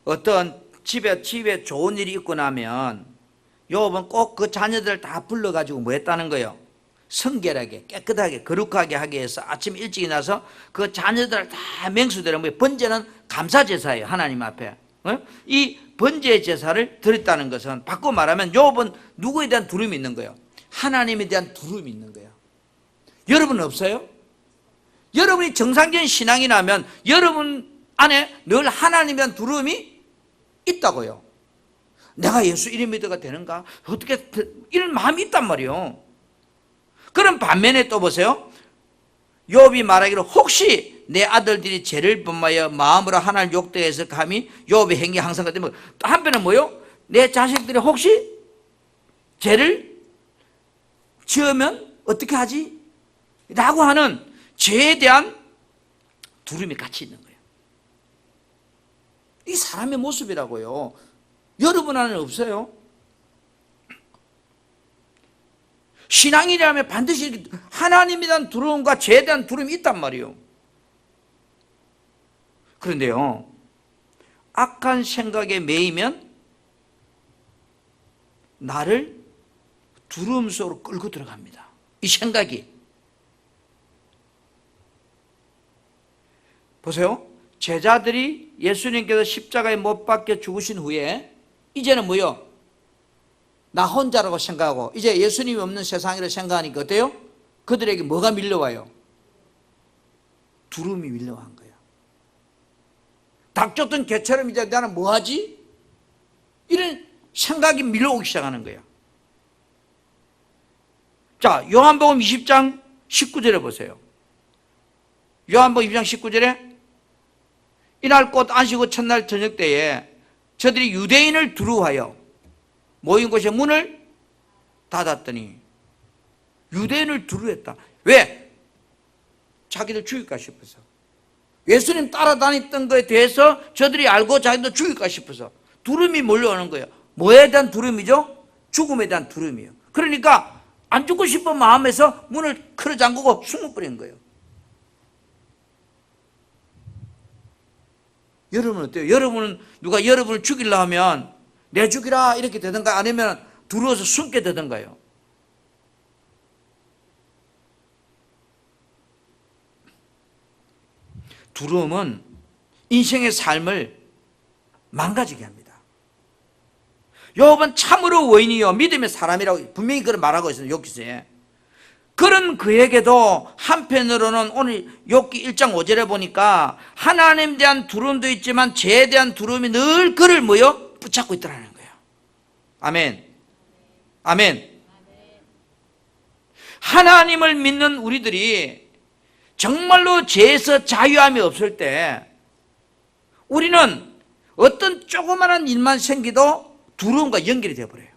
어떤 집에 좋은 일이 있고 나면 욥은 꼭 그 자녀들을 다 불러가지고 뭐 했다는 거예요? 성결하게 깨끗하게 거룩하게 하기 위해서 아침 일찍 나서 그 자녀들을 다 맹수대로 뭐 번제는 감사제사예요. 하나님 앞에 이 번제 제사를 드렸다는 것은 바꿔 말하면 욥은 누구에 대한 두려움이 있는 거예요? 하나님에 대한 두려움이 있는 거예요. 여러분은 없어요? 여러분이 정상적인 신앙이라면 여러분 안에 늘 하나님에 대한 두려움이 있다고요. 내가 예수 이름 믿어가 되는가? 어떻게 이런 마음이 있단 말이에요. 그럼 반면에 또 보세요. 욥이 말하기로 혹시 내 아들들이 죄를 범하여 마음으로 하나님을 욕되게 해서 감히 욥의 행위 항상 같은 또 한편은 뭐요? 내 자식들이 혹시 죄를 지으면 어떻게 하지? 라고 하는 죄에 대한 두려움이 같이 있는 거예요. 이 사람의 모습이라고요. 여러분 안에는 없어요? 신앙이라면 반드시 하나님에 대한 두려움과 죄에 대한 두려움이 있단 말이에요. 그런데요, 악한 생각에 매이면 나를 두려움 속으로 끌고 들어갑니다. 이 생각이. 보세요. 제자들이 예수님께서 십자가에 못 박혀 죽으신 후에 이제는 뭐요? 나 혼자라고 생각하고 이제 예수님이 없는 세상이라고 생각하니까 어때요? 그들에게 뭐가 밀려와요? 두려움이 밀려간 거예요. 닥쳤던 개처럼 이제 나는 뭐하지? 이런 생각이 밀려오기 시작하는 거야. 자, 요한복음 20장 19절에 보세요. 요한복음 20장 19절에 이날 곧 안식 후 첫날 저녁 때에 저들이 유대인을 두루하여 모인 곳에 문을 닫았더니, 유대인을 두루했다. 왜? 자기들 죽일까 싶어서. 예수님 따라다녔던 것에 대해서 저들이 알고 자기도 죽일까 싶어서 두려움이 몰려오는 거예요. 뭐에 대한 두려움이죠? 죽음에 대한 두려움이에요. 그러니까 안 죽고 싶은 마음에서 문을 크르 잠그고 숨어버린 거예요. 여러분은 어때요? 여러분은 누가 여러분을 죽이려 하면 내 죽이라 이렇게 되든가, 아니면 두려워서 숨게 되든가요? 두려움은 인생의 삶을 망가지게 합니다. 욥은 참으로 원인이요 믿음의 사람이라고 분명히 그런 말하고 있어요. 욥기서에. 그런 그에게도 한편으로는 오늘 욥기 1장 5절에 보니까 하나님에 대한 두려움도 있지만 죄에 대한 두려움이 늘 그를 뭐요? 붙잡고 있더라는 거예요. 아멘. 아멘. 하나님을 믿는 우리들이 정말로 죄에서 자유함이 없을 때 우리는 어떤 조그마한 일만 생기도 두려움과 연결이 되어버려요.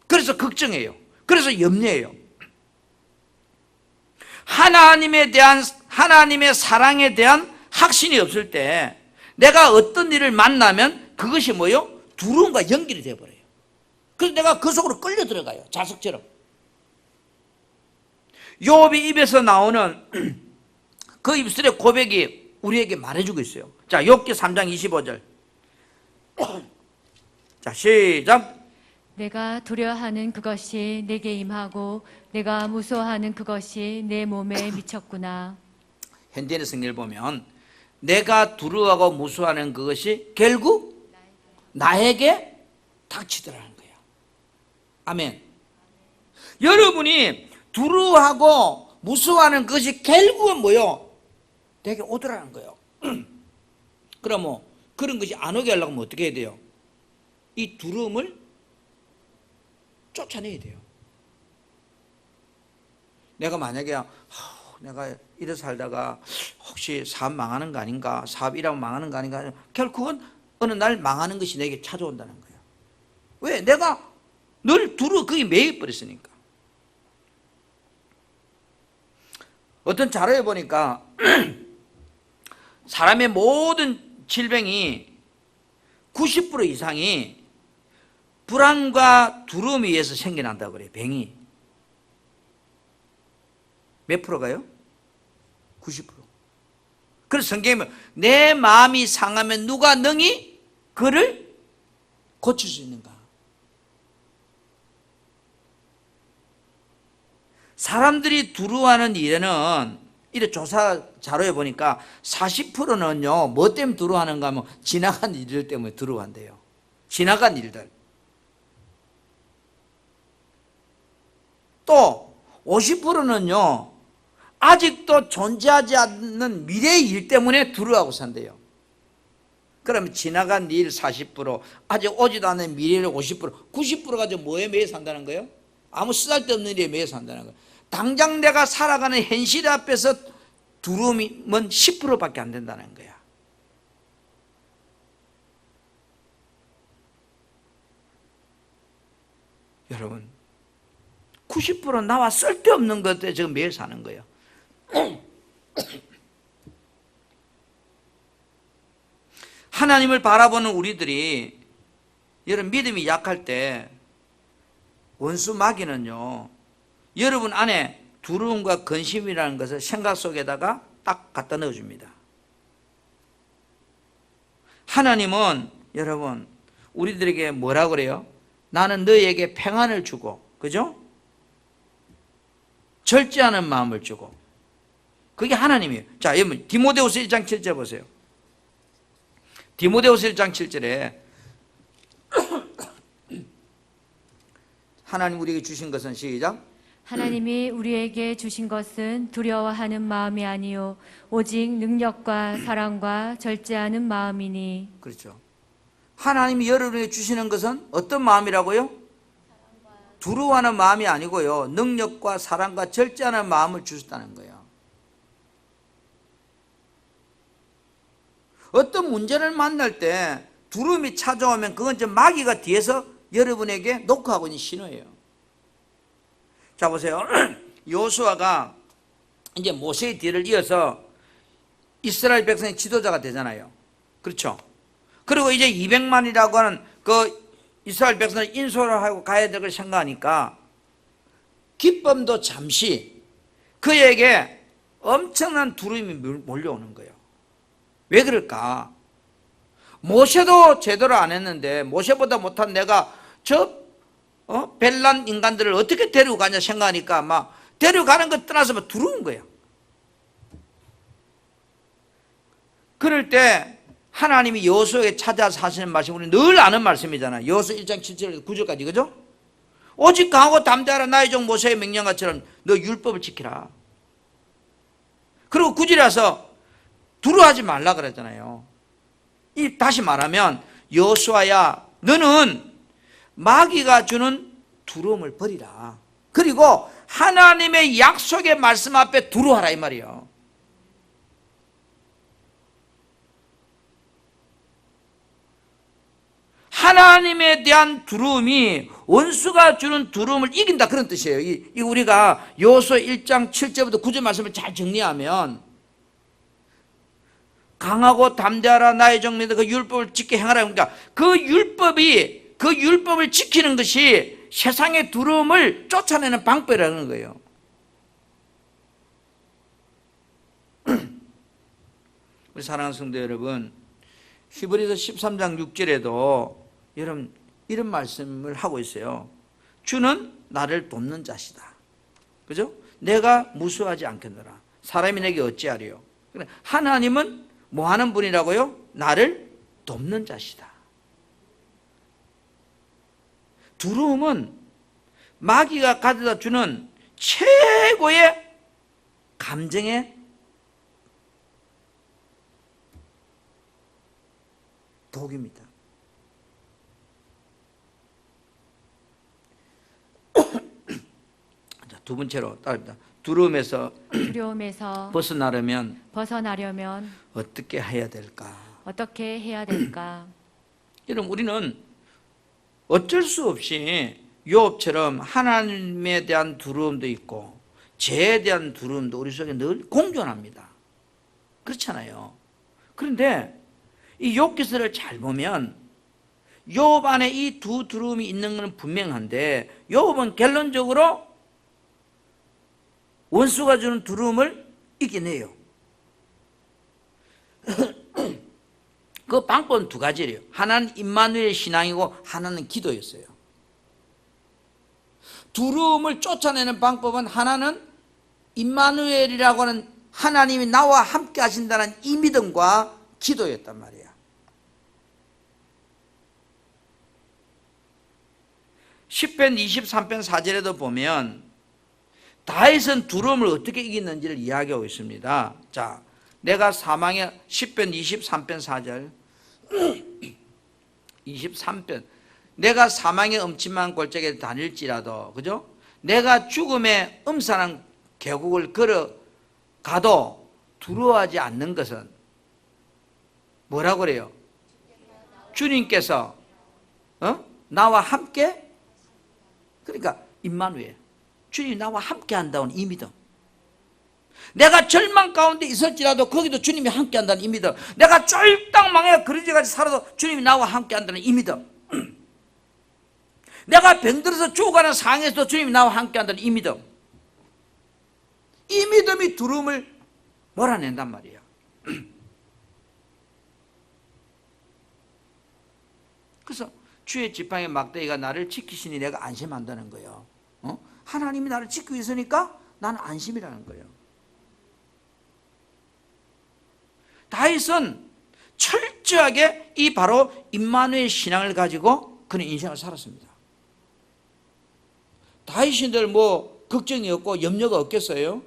그래서 걱정해요. 그래서 염려해요. 하나님의 사랑에 대한 확신이 없을 때 내가 어떤 일을 만나면 그것이 뭐요? 두려움과 연결이 되어버려요. 그래서 내가 그 속으로 끌려 들어가요. 자석처럼. 욥이 입에서 나오는 그 입술의 고백이 우리에게 말해주고 있어요. 자, 욥기 3장 25절. 자, 시작. 내가 두려워하는 그것이 내게 임하고 내가 무서워하는 그것이 내 몸에 미쳤구나. 현대인의 성경을 보면 내가 두려워하고 무서워하는 그것이 결국 나에게 닥치더라는 거예요. 아멘. 여러분이 두려워하고 무서워하는 것이 결국은 뭐요? 내게 오더라는 거예요. 그럼 뭐 그런 것이 안 오게 하려면 어떻게 해야 돼요? 이 두려움을 쫓아내야 돼요. 내가 만약에 내가 이래 살다가 혹시 사업 망하는 거 아닌가, 사업 일하면 망하는 거 아닌가, 결국은 어느 날 망하는 것이 내게 찾아온다는 거예요. 왜? 내가 늘 거기에 매여버렸으니까. 어떤 자료에 보니까 사람의 모든 질병이 90% 이상이 불안과 두려움에 의해서 생겨난다고 그래요. 병이. 몇 프로가요? 90%. 그래서 성경에 보면 내 마음이 상하면 누가 능히 그를 고칠 수 있는가? 사람들이 두려워하는 일에는 이래 조사 자료에 보니까 40%는요 뭐 때문에 두려워하는가 하면 지나간 일들 때문에 두려워한대요. 지나간 일들. 또 50%는요 아직도 존재하지 않는 미래의 일 때문에 두려워하고 산대요. 그러면 지나간 일 40%, 아직 오지도 않은 미래를 50%, 90%가 뭐에 매여 산다는 거예요? 아무 쓰잘데없는 일에 매여 산다는 거예요. 당장 내가 살아가는 현실 앞에서 두려움은 10%밖에 안 된다는 거야. 여러분, 90% 나와 쓸데없는 것에 지금 매일 사는 거예요. 하나님을 바라보는 우리들이 여러분 믿음이 약할 때 원수 마귀는요 여러분 안에 두려움과 근심이라는 것을 생각 속에다가 딱 갖다 넣어줍니다. 하나님은 여러분 우리들에게 뭐라 그래요? 나는 너희에게 평안을 주고, 그죠? 절제하는 마음을 주고. 그게 하나님이에요. 자, 여러분 디모데후서 1장 7절 보세요. 디모데후서 1장 7절에 하나님 우리에게 주신 것은 시작. 하나님이 우리에게 주신 것은 두려워하는 마음이 아니요 오직 능력과 사랑과 절제하는 마음이니. 그렇죠. 하나님이 여러분에게 주시는 것은 어떤 마음이라고요? 두려워하는 마음이 아니고요, 능력과 사랑과 절제하는 마음을 주셨다는 거예요. 어떤 문제를 만날 때 두려움이 찾아오면 그건 이제 마귀가 뒤에서 여러분에게 녹화하고 있는 신호예요. 자, 보세요. 여호수아가 이제 모세의 뒤를 이어서 이스라엘 백성의 지도자가 되잖아요. 그렇죠? 그리고 이제 200만이라고 하는 그 이스라엘 백성을 인솔을 하고 가야 될 걸 생각하니까 기쁨도 잠시 그에게 엄청난 두려움이 몰려오는 거예요. 왜 그럴까? 모세도 제대로 안 했는데 모세보다 못한 내가 벨란 인간들을 어떻게 데리고 가냐 생각하니까 막 데려가는 것 떠나서 막 두려운 거예요. 그럴 때 하나님이 여호수아에게 찾아서 하시는 말씀, 우리 늘 아는 말씀이잖아요. 여호수아 1장 7절 9절까지, 그죠? 오직 강하고 담대하라. 나의 종 모세의 명령같이는 너 율법을 지키라. 그리고 9절에서 두려워하지 말라 그랬잖아요. 다시 말하면 여호수아야, 너는 마귀가 주는 두려움을 버리라. 그리고 하나님의 약속의 말씀 앞에 두려워하라, 이 말이에요. 하나님에 대한 두려움이 원수가 주는 두려움을 이긴다, 그런 뜻이에요. 이 우리가 여호수아 1장 7절부터 9절 말씀을 잘 정리하면, 강하고 담대하라. 나의 종민들 그 율법을 지켜 행하라. 그러니까 그 율법을 지키는 것이 세상의 두려움을 쫓아내는 방법이라는 거예요. 우리 사랑하는 성도 여러분, 히브리서 13장 6절에도 여러분 이런 말씀을 하고 있어요. 주는 나를 돕는 자시다. 그죠? 내가 무수하지 않겠노라. 사람이 내게 어찌하리요? 하나님은 뭐 하는 분이라고요? 나를 돕는 자시다. 두려움은 마귀가 가져다 주는 최고의 감정의 독입니다. 자, 두 번째로 따릅니다. 두려움에서 벗어나려면 어떻게 해야 될까? 여러분, 우리는 어쩔 수 없이 요업처럼 하나님에 대한 두려움도 있고 죄에 대한 두려움도 우리 속에 늘 공존합니다. 그렇잖아요. 그런데 이 욥기서를 잘 보면 욥 안에 이 두 두려움이 있는 것은 분명한데, 욥은 결론적으로 원수가 주는 두려움을 이겨내요. 그 방법은 두 가지예요. 하나는 임마누엘 신앙이고 하나는 기도였어요. 두려움을 쫓아내는 방법은 하나는 임마누엘이라고 하는 하나님이 나와 함께 하신다는 이 믿음과 기도였단 말이에요. 시편 23편 4절에도 보면 다윗은 두려움을 어떻게 이겼는지를 이야기하고 있습니다. 자, 내가 사망의 시편 23편 4절 23편 내가 사망의 음침한 골짜기에 다닐지라도, 그죠? 내가 죽음의 음산한 계곡을 걸어가도 두려워하지 않는 것은 뭐라고 그래요? 주님께서 나와 함께, 그러니까 임마누엘, 주님이 나와 함께 한다는 이 믿음. 내가 절망 가운데 있을지라도 거기도 주님이 함께 한다는 이 믿음. 내가 쫄딱 망해 그러지같이 살아도 주님이 나와 함께 한다는 이 믿음. 내가 병들어서 죽어가는 상황에서도 주님이 나와 함께 한다는 이 믿음. 이 믿음이 두려움을 몰아낸단 말이에요. 그래서 주의 지팡이 막대기가 나를 지키시니 내가 안심한다는 거예요. 하나님이 나를 지키고 있으니까 나는 안심이라는 거예요. 다윗은 철저하게 이 바로 임마누엘 신앙을 가지고 그는 인생을 살았습니다. 다윗인들 뭐 걱정이 없고 염려가 없겠어요?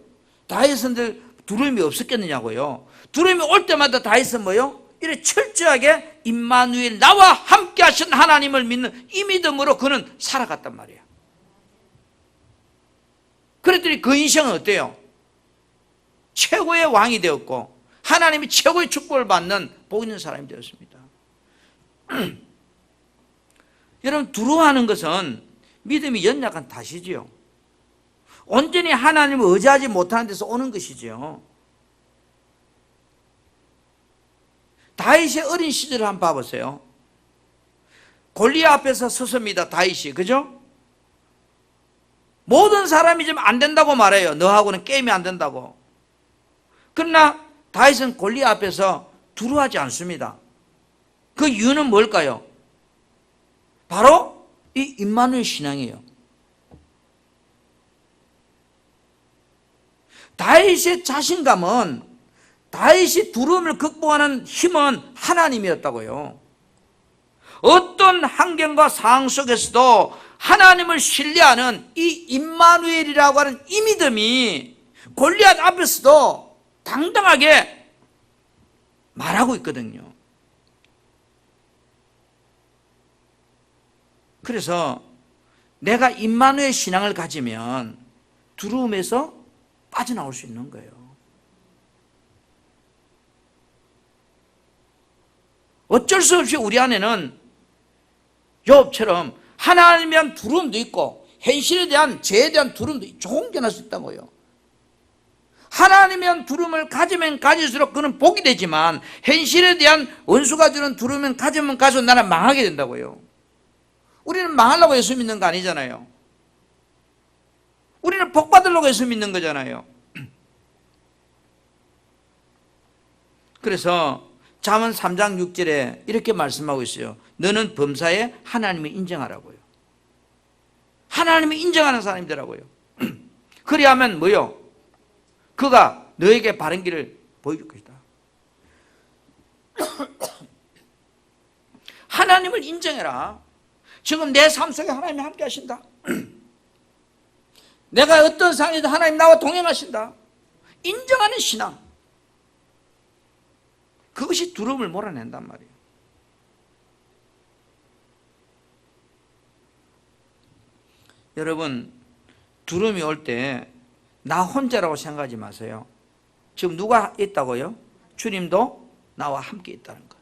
다윗은들 두려움이 없었겠느냐고요. 두려움이 올 때마다 다윗은 뭐요? 이렇게 철저하게 임마누엘 나와 함께 하신 하나님을 믿는 이 믿음으로 그는 살아갔단 말이에요. 그랬더니 그 인생은 어때요? 최고의 왕이 되었고 하나님이 최고의 축복을 받는 복 있는 사람이 되었습니다. 여러분, 두려워하는 것은 믿음이 연약한 탓이지요. 온전히 하나님을 의지하지 못하는 데서 오는 것이지요. 다윗의 어린 시절을 한번 봐보세요. 골리앗 앞에서 섰습니다. 다윗이, 그죠? 모든 사람이 좀 안 된다고 말해요. 너하고는 게임이 안 된다고. 그러나 다윗은 골리앗 앞에서 두려워하지 않습니다. 그 이유는 뭘까요? 바로 이 임마누엘 신앙이에요. 다윗의 자신감은, 다윗이 두려움을 극복하는 힘은 하나님이었다고요. 어떤 환경과 상황 속에서도 하나님을 신뢰하는 이 임마누엘이라고 하는 이 믿음이 골리앗 앞에서도 당당하게 말하고 있거든요. 그래서 내가 임마누엘 신앙을 가지면 두려움에서 빠져나올 수 있는 거예요. 어쩔 수 없이 우리 안에는 욥처럼 하나님에 대한 두려움도 있고 현실에 대한 죄에 대한 두려움도 종견할 수 있다고요. 하나님에 대한 두려움을 가지면 가질수록 그는 복이 되지만 현실에 대한 원수가 주는 두려움을 가지면 가질수록 나는 망하게 된다고요. 우리는 망하려고 예수 믿는 거 아니잖아요. 우리는 복 받으려고 예수 믿는 거잖아요. 그래서 잠언 3장 6절에 이렇게 말씀하고 있어요. 너는 범사에 하나님을 인정하라고요. 하나님을 인정하는 사람이 되라고요. 그리하면 뭐요? 그가 너에게 바른 길을 보여줄 것이다. 하나님을 인정해라. 지금 내 삶 속에 하나님이 함께 하신다. 내가 어떤 상황에도 하나님 나와 동행하신다. 인정하는 신앙. 그것이 두려움을 몰아낸단 말이에요. 여러분, 두려움이 올 때 나 혼자라고 생각하지 마세요. 지금 누가 있다고요? 주님도 나와 함께 있다는 것.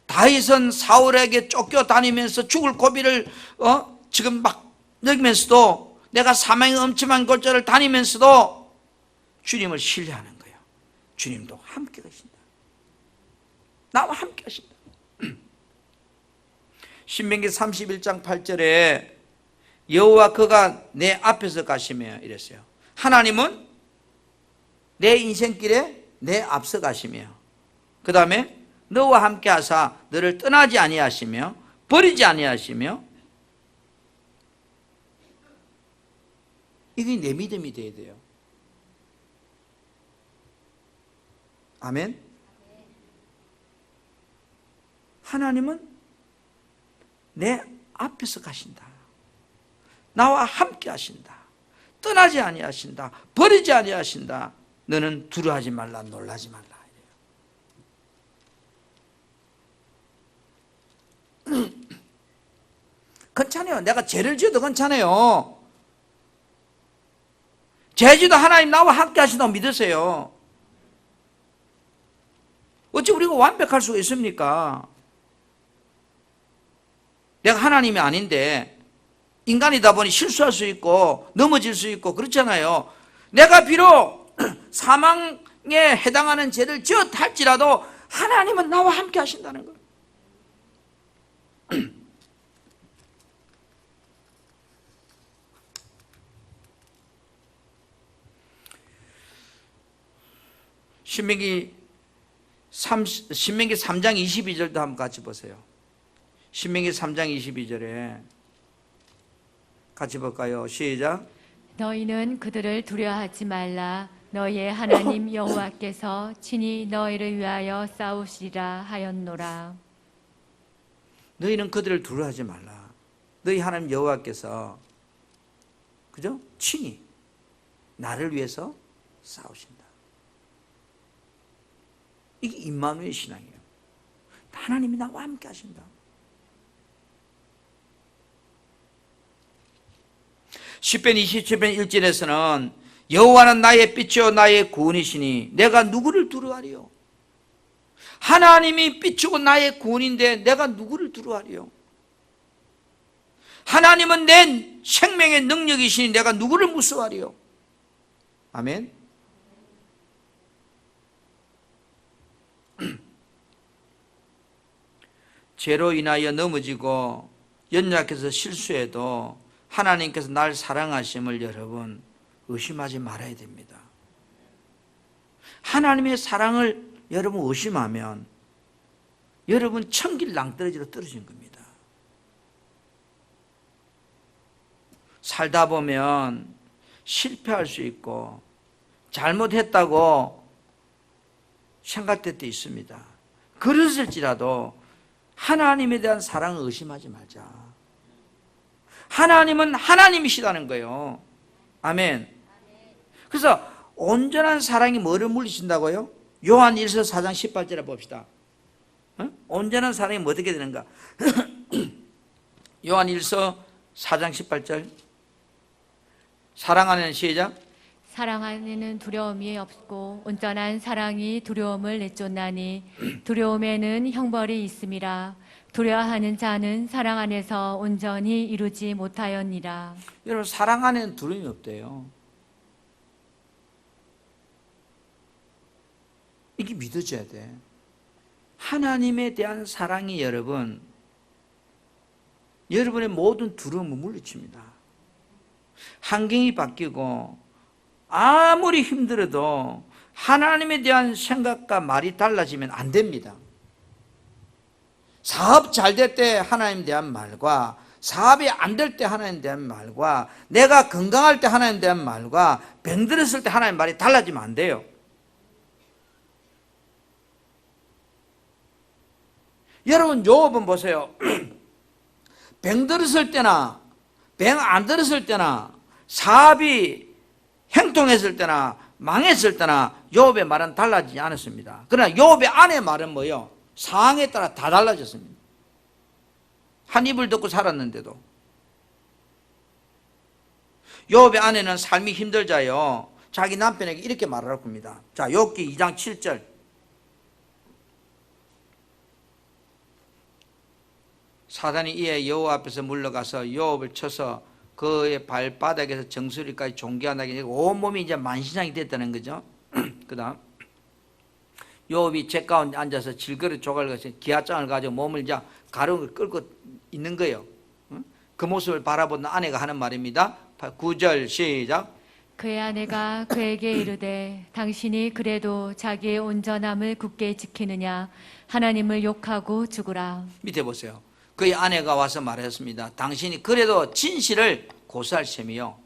다윗은 사울에게 쫓겨다니면서 죽을 고비를 지금 막 느끼면서도, 내가 사망의 엄침한 골짜를 다니면서도 주님을 신뢰하는 거예요. 주님도 함께 하신다. 나와 함께 하신다. 신명기 31장 8절에 여호와 그가 내 앞에서 가시며 이랬어요. 하나님은 내 인생길에 내 앞서 가시며, 그 다음에 너와 함께 하사 너를 떠나지 아니하시며 버리지 아니하시며. 이게 내 믿음이 돼야 돼요. 아멘. 하나님은 내 앞에서 가신다. 나와 함께 하신다. 떠나지 아니하신다. 버리지 아니하신다. 너는 두려워하지 말라, 놀라지 말라. 괜찮아요. 내가 죄를 지어도 괜찮아요. 죄지도 하나님 나와 함께 하신다고 믿으세요. 어찌 우리가 완벽할 수가 있습니까? 내가 하나님이 아닌데 인간이다 보니 실수할 수 있고 넘어질 수 있고 그렇잖아요. 내가 비록 사망에 해당하는 죄를 지었다 할지라도 하나님은 나와 함께 하신다는 거예요. 신명기 3장 22절도 한번 같이 보세요. 신명기 3장 22절에 같이 볼까요? 시작. 너희는 그들을 두려워하지 말라. 너희의 하나님 여호와께서 친히 너희를 위하여 싸우시리라 하였노라. 너희는 그들을 두려워하지 말라. 너희 하나님 여호와께서, 그죠? 친히 나를 위해서 싸우신다. 이게 임마누엘 신앙이에요. 하나님이 나와 함께 하신다. 시편 27편 1절에서는 여호와는 나의 빛이요 나의 구원이시니 내가 누구를 두려워하리요. 하나님이 빛이고 나의 구원인데 내가 누구를 두려워하리요. 하나님은 내 생명의 능력이시니 내가 누구를 무서워하리요. 아멘. 죄로 인하여 넘어지고 연약해서 실수해도 하나님께서 날 사랑하심을 여러분 의심하지 말아야 됩니다. 하나님의 사랑을 여러분 의심하면 여러분 천길 낭떠러지로 떨어진 겁니다. 살다 보면 실패할 수 있고 잘못했다고 생각될 때 있습니다. 그랬을지라도 하나님에 대한 사랑을 의심하지 말자. 하나님은 하나님이시다는 거예요. 아멘. 그래서 온전한 사랑이 뭐를 물리친다고요? 요한 1서 4장 18절에 봅시다. 온전한 사랑이 뭐 어떻게 되는가? 요한 1서 4장 18절. 사랑 안에는 시작. 사랑 안에는 두려움이 없고 온전한 사랑이 두려움을 내쫓나니 두려움에는 형벌이 있음이라. 두려워하는 자는 사랑 안에서 온전히 이루지 못하였니라. 여러분 사랑 안에는 두려움이 없대요. 이게 믿어져야 돼. 하나님에 대한 사랑이 여러분의 모든 두려움을 물리칩니다. 환경이 바뀌고 아무리 힘들어도 하나님에 대한 생각과 말이 달라지면 안 됩니다. 사업 잘 될 때 하나님에 대한 말과 사업이 안 될 때 하나님에 대한 말과 내가 건강할 때 하나님에 대한 말과 병들었을 때 하나님의 말이 달라지면 안 돼요. 여러분 욥은 보세요. 병들었을 때나 병 안 들었을 때나 사업이 행통했을 때나 망했을 때나 욥의 말은 달라지지 않았습니다. 그러나 욥의 아내 말은 뭐예요? 상황에 따라 다 달라졌습니다. 한 입을 듣고 살았는데도. 욥의 아내는 삶이 힘들자요 자기 남편에게 이렇게 말할 겁니다. 자, 욥기 2장 7절. 사단이 이에 여호와 앞에서 물러가서 욥을 쳐서 그의 발바닥에서 정수리까지 종기하게 온몸이 이제 만신창이 됐다는 거죠. 그 다음 욥이 제 가운데 앉아서 질그릇 조각을 기아장을 가지고 몸을 이제 가루를 끌고 있는 거예요. 그 모습을 바라보는 아내가 하는 말입니다. 9절 시작. 그의 아내가 그에게 이르되 당신이 그래도 자기의 온전함을 굳게 지키느냐 하나님을 욕하고 죽으라. 밑에 보세요. 그의 아내가 와서 말했습니다. 당신이 그래도 진실을 고수할 셈이요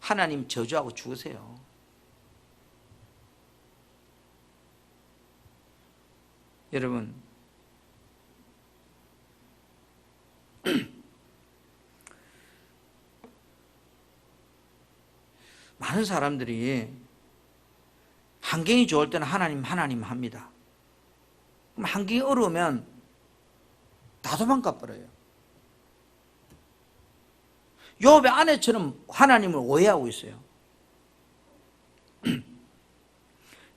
하나님 저주하고 죽으세요. 여러분 많은 사람들이 환경이 좋을 때는 하나님 합니다. 그럼 환경이 어려우면 다 도망가 버려요. 욥의 아내처럼 하나님을 오해하고 있어요.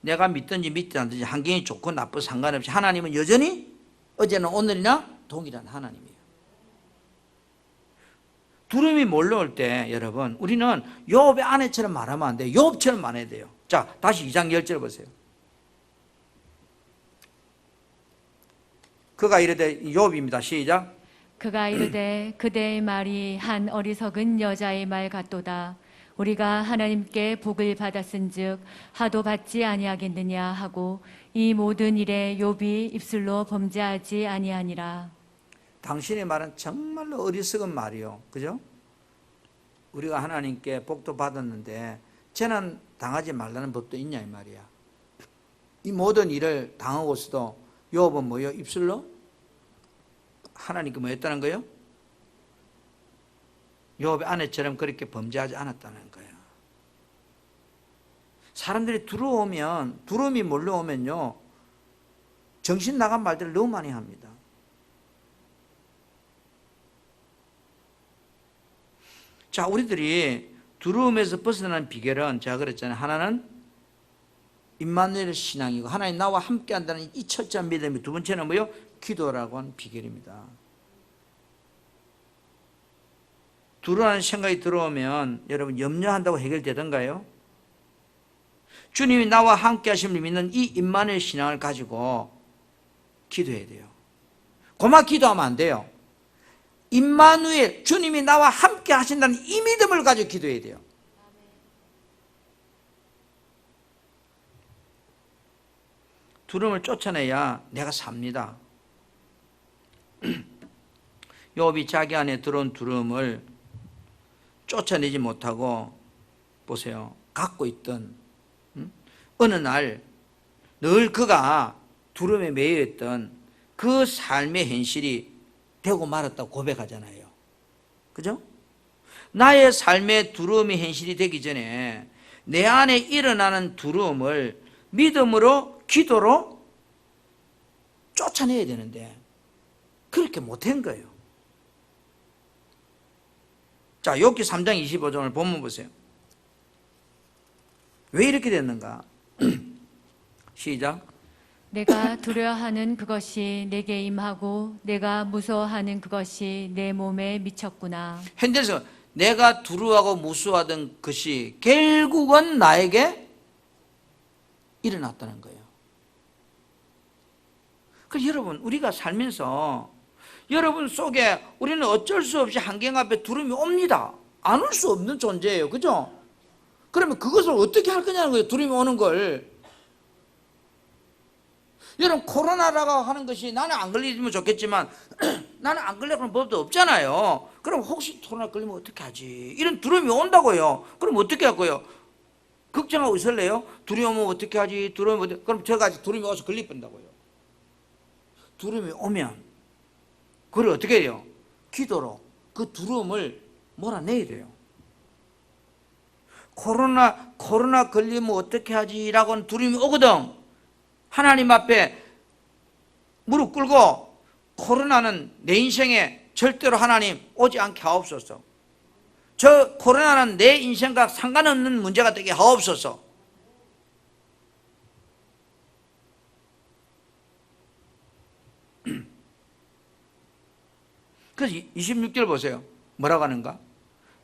내가 믿든지 믿지 않든지 환경이 좋고 나쁘고 상관없이 하나님은 여전히 어제는 오늘이나 동일한 하나님이에요. 두려움이 몰려올 때 여러분 우리는 욥의 아내처럼 말하면 안 돼요. 욥처럼 말해야 돼요. 자, 다시 2장 10절 보세요. 그가 이르되 욥입니다. 시작. 그가 이르되 그대의 말이 한 어리석은 여자의 말 같도다. 우리가 하나님께 복을 받았은즉 하도 받지 아니하겠느냐 하고 이 모든 일에 욥이 입술로 범죄하지 아니하니라. 당신의 말은 정말로 어리석은 말이요. 그죠? 우리가 하나님께 복도 받았는데 재난 당하지 말라는 법도 있냐 이 말이야. 이 모든 일을 당하고서도 욥은 뭐요? 입술로 하나님께 뭐 했다는 거예요? 욥의 아내처럼 그렇게 범죄하지 않았다는 거예요. 사람들이 두려움이 몰려오면요 정신 나간 말들을 너무 많이 합니다. 자, 우리들이 두려움에서 벗어나는 비결은 제가 그랬잖아요. 하나는 임마누엘 신앙이고 하나님 나와 함께 한다는 이 첫째 믿음이, 두 번째는 뭐요? 기도라고 하는 비결입니다. 두려워하는 생각이 들어오면 여러분 염려한다고 해결되던가요? 주님이 나와 함께 하심을 믿는 이 임마누엘 신앙을 가지고 기도해야 돼요. 고만 기도하면 안 돼요. 임마누엘, 주님이 나와 함께 하신다는 이 믿음을 가지고 기도해야 돼요. 두려움을 쫓아내야 내가 삽니다. 욥이 자기 안에 들어온 두려움을 쫓아내지 못하고 보세요. 갖고 있던 어느 날 늘 그가 두려움에 매여 있던 그 삶의 현실이 되고 말았다고 고백하잖아요. 그죠? 나의 삶의 두려움이 현실이 되기 전에 내 안에 일어나는 두려움을 믿음으로, 기도로 쫓아내야 되는데 그렇게 못한 거예요. 자, 욥기 3장 25절을 본문 보세요. 왜 이렇게 됐는가? 시작. 내가 두려워하는 그것이 내게 임하고 내가 무서워하는 그것이 내 몸에 미쳤구나. 현대에서 내가 두려워하고 무서워하던 것이 결국은 나에게 일어났다는 거예요. 그래서 여러분, 우리가 살면서 여러분 속에 우리는 어쩔 수 없이 환경 앞에 두려움이 옵니다. 안 올 수 없는 존재예요. 그죠? 그러면 그것을 어떻게 할 거냐는 거예요. 두려움이 오는 걸. 여러분, 코로나라고 하는 것이 나는 안 걸리면 좋겠지만 나는 안 걸려고 하는 법도 없잖아요. 그럼 혹시 코로나 걸리면 어떻게 하지? 이런 두려움이 온다고요. 그럼 어떻게 할 거예요? 걱정하고 있을래요? 두려우면 어떻게 하지? 두려우면 어떻게? 그럼 제가 두려움이 와서 걸릴 뻔다고요. 두려움이 오면 그걸 어떻게 해요? 기도로 그 두려움을 몰아내야 돼요. 코로나 걸리면 어떻게 하지? 라고 하는 두려움이 오거든. 하나님 앞에 무릎 꿇고 코로나는 내 인생에 절대로 하나님 오지 않게 하옵소서. 저 코로나는 내 인생과 상관없는 문제가 되게 하옵소서. 그래서 26절 보세요. 뭐라고 하는가?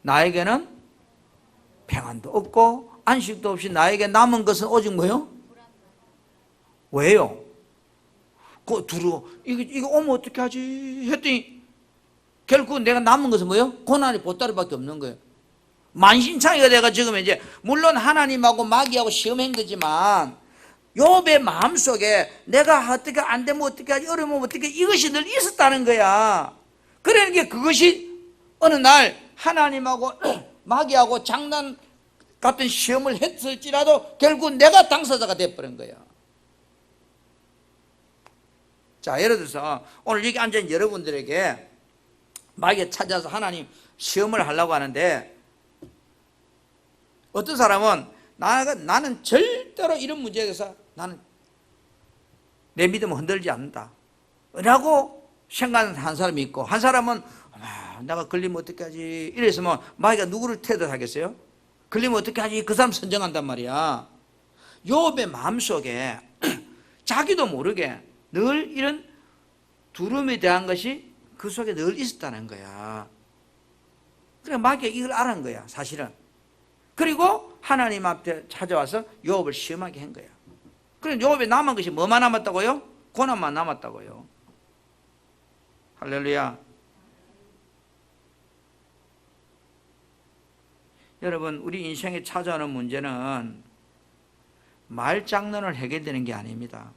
나에게는 평안도 없고 안식도 없이 나에게 남은 것은 오직 뭐요? 왜요? 그 두려워. 이거 오면 어떻게 하지? 했더니 결국 내가 남은 것은 뭐요? 고난이 보따리밖에 없는 거예요. 만신창이가 내가 지금 이제 물론 하나님하고 마귀하고 시험한 거지만 욥의 마음속에 내가 어떻게 안 되면 어떻게 하지? 어려우면 어떻게 이것이 늘 있었다는 거야. 그러니까 그것이 어느 날 하나님하고 마귀하고 장난 같은 시험을 했을지라도 결국 내가 당사자가 돼버린 거야. 자, 예를 들어서 오늘 여기 앉아있는 여러분들에게 마귀가 찾아서 하나님 시험을 하려고 하는데 어떤 사람은 나는 절대로 이런 문제에 대해서 나는 내 믿음을 흔들지 않는다 라고 생각하는 한 사람이 있고, 한 사람은 내가 걸리면 어떻게 하지 이래서 뭐 마귀가 누구를 테드하겠어요? 걸리면 어떻게 하지? 그 사람 선정한단 말이야. 욥의 마음속에 자기도 모르게 늘 이런 두려움에 대한 것이 그 속에 늘 있었다는 거야. 그러니까 마귀가 이걸 알은 거야, 사실은. 그리고 하나님 앞에 찾아와서 욥을 시험하게 한 거야. 그럼 욥에 남은 것이 뭐만 남았다고요? 고난만 남았다고요. 할렐루야. 여러분, 우리 인생에 찾아오는 문제는 말장난을 해결되는 게 아닙니다.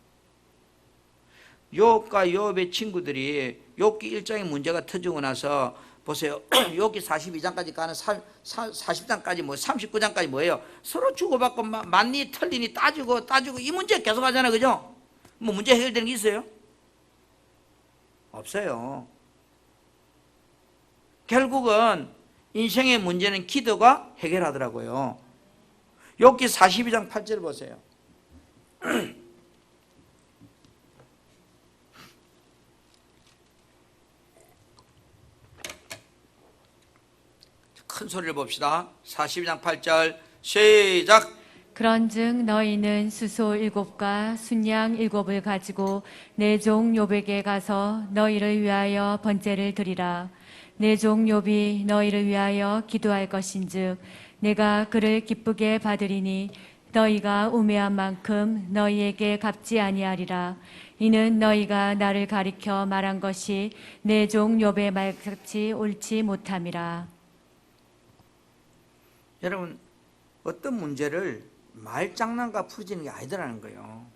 욥과 욥의 친구들이 욥기 1장의 문제가 터지고 나서 보세요. 욥기 42장까지 가는 40장까지 뭐 39장까지 뭐예요? 서로 주고받고 맞니 틀리니 따지고 이 문제 계속 하잖아요. 그죠? 뭐 문제 해결되는 게 있어요? 없어요. 결국은 인생의 문제는 기도가 해결하더라고요. 욥기 42장 8절 보세요. 큰 소리를 봅시다. 42장 8절 시작. 그런즉 너희는 수소 7과 순양 7을 가지고 내 종 욥에게 가서 너희를 위하여 번제를 드리라. 내 종 욥이 너희를 위하여 기도할 것인즉 내가 그를 기쁘게 받으리니 너희가 우매한 만큼 너희에게 갚지 아니하리라. 이는 너희가 나를 가리켜 말한 것이 내 종 욥의 말같이 옳지 못함이라. 여러분, 어떤 문제를 말장난과 풀어지는 게 아니더라는 거예요.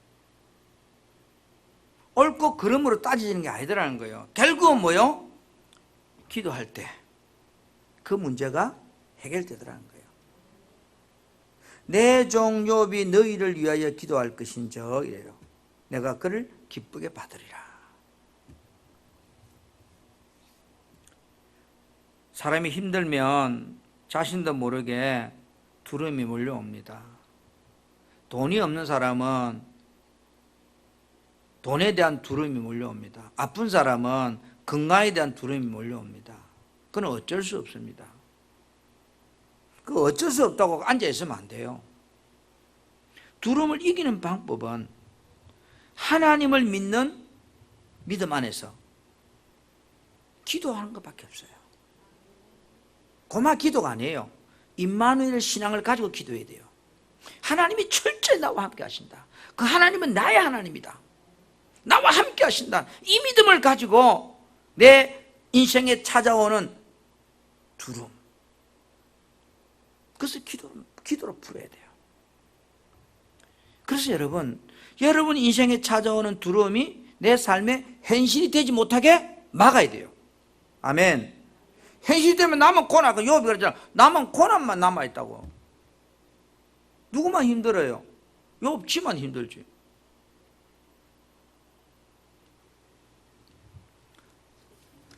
옳고 그름으로 따지는 게 아니더라는 거예요. 결국은 뭐요? 기도할 때 그 문제가 해결되더라는 거예요. 내 종 욥이 너희를 위하여 기도할 것인즉 이래요. 내가 그를 기쁘게 받으리라. 사람이 힘들면 자신도 모르게 두려움이 몰려옵니다. 돈이 없는 사람은 돈에 대한 두려움이 몰려옵니다. 아픈 사람은 건강에 대한 두려움이 몰려옵니다. 그건 어쩔 수 없습니다. 그 어쩔 수 없다고 앉아있으면 안 돼요. 두려움을 이기는 방법은 하나님을 믿는 믿음 안에서 기도하는 것밖에 없어요. 고마 기도가 아니에요. 임마누엘 신앙을 가지고 기도해야 돼요. 하나님이 철저히 나와 함께 하신다. 그 하나님은 나의 하나님이다. 나와 함께 하신다. 이 믿음을 가지고 내 인생에 찾아오는 두려움. 그래서 기도로 풀어야 돼요. 그래서 여러분 인생에 찾아오는 두려움이 내 삶에 현실이 되지 못하게 막아야 돼요. 아멘. 현실이 되면 나만 고난, 욥이 그러잖아. 나만 고난만 남아있다고. 누구만 힘들어요? 욥 지만 힘들지.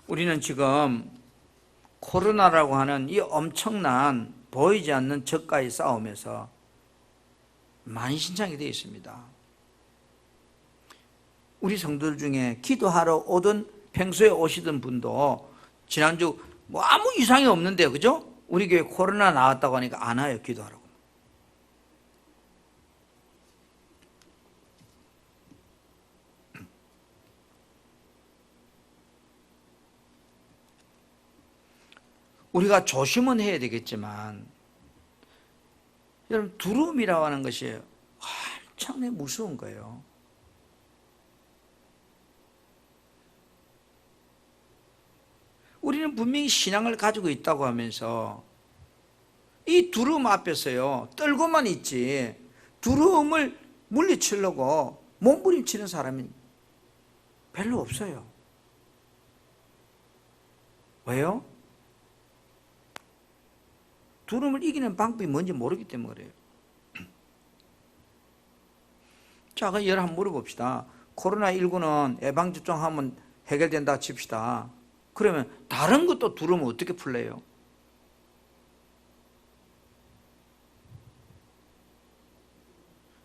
우리는 지금 코로나라고 하는 이 엄청난 보이지 않는 적과의 싸움에서 만신창이 되어 있습니다. 우리 성도들 중에 기도하러 오던 평소에 오시던 분도 지난주 뭐 아무 이상이 없는데요, 그죠? 우리 교회 코로나 나왔다고 하니까 안 와요, 기도하라고. 우리가 조심은 해야 되겠지만 여러분 두려움이라고 하는 것이 엄청나게 무서운 거예요. 우리는 분명히 신앙을 가지고 있다고 하면서 이 두려움 앞에서요 떨고만 있지 두려움을 물리치려고 몸부림치는 사람이 별로 없어요. 왜요? 두려움을 이기는 방법이 뭔지 모르기 때문에 그래요. 자, 그럼 여러분 한번 물어봅시다. 코로나19는 예방접종하면 해결된다 칩시다. 그러면 다른 것도 두려우면 어떻게 풀래요?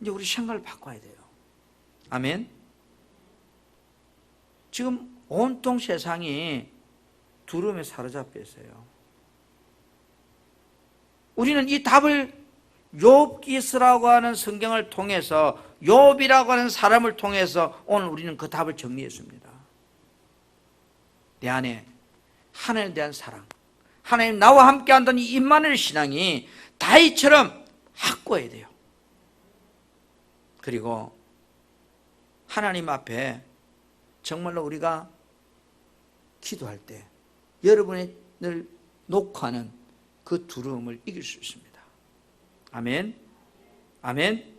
이제 우리 생각을 바꿔야 돼요. 아멘. 지금 온통 세상이 두려움에 사로잡혀 있어요. 우리는 이 답을 욥기서라고 하는 성경을 통해서 욥이라고 하는 사람을 통해서 오늘 우리는 그 답을 정리했습니다. 내 안에 하나님에 대한 사랑, 하나님 나와 함께 한다는 이 임마누엘 신앙이 다윗처럼 확고해야 돼요. 그리고 하나님 앞에 정말로 우리가 기도할 때 여러분을 놓고 하는 그 두려움을 이길 수 있습니다. 아멘. 아멘.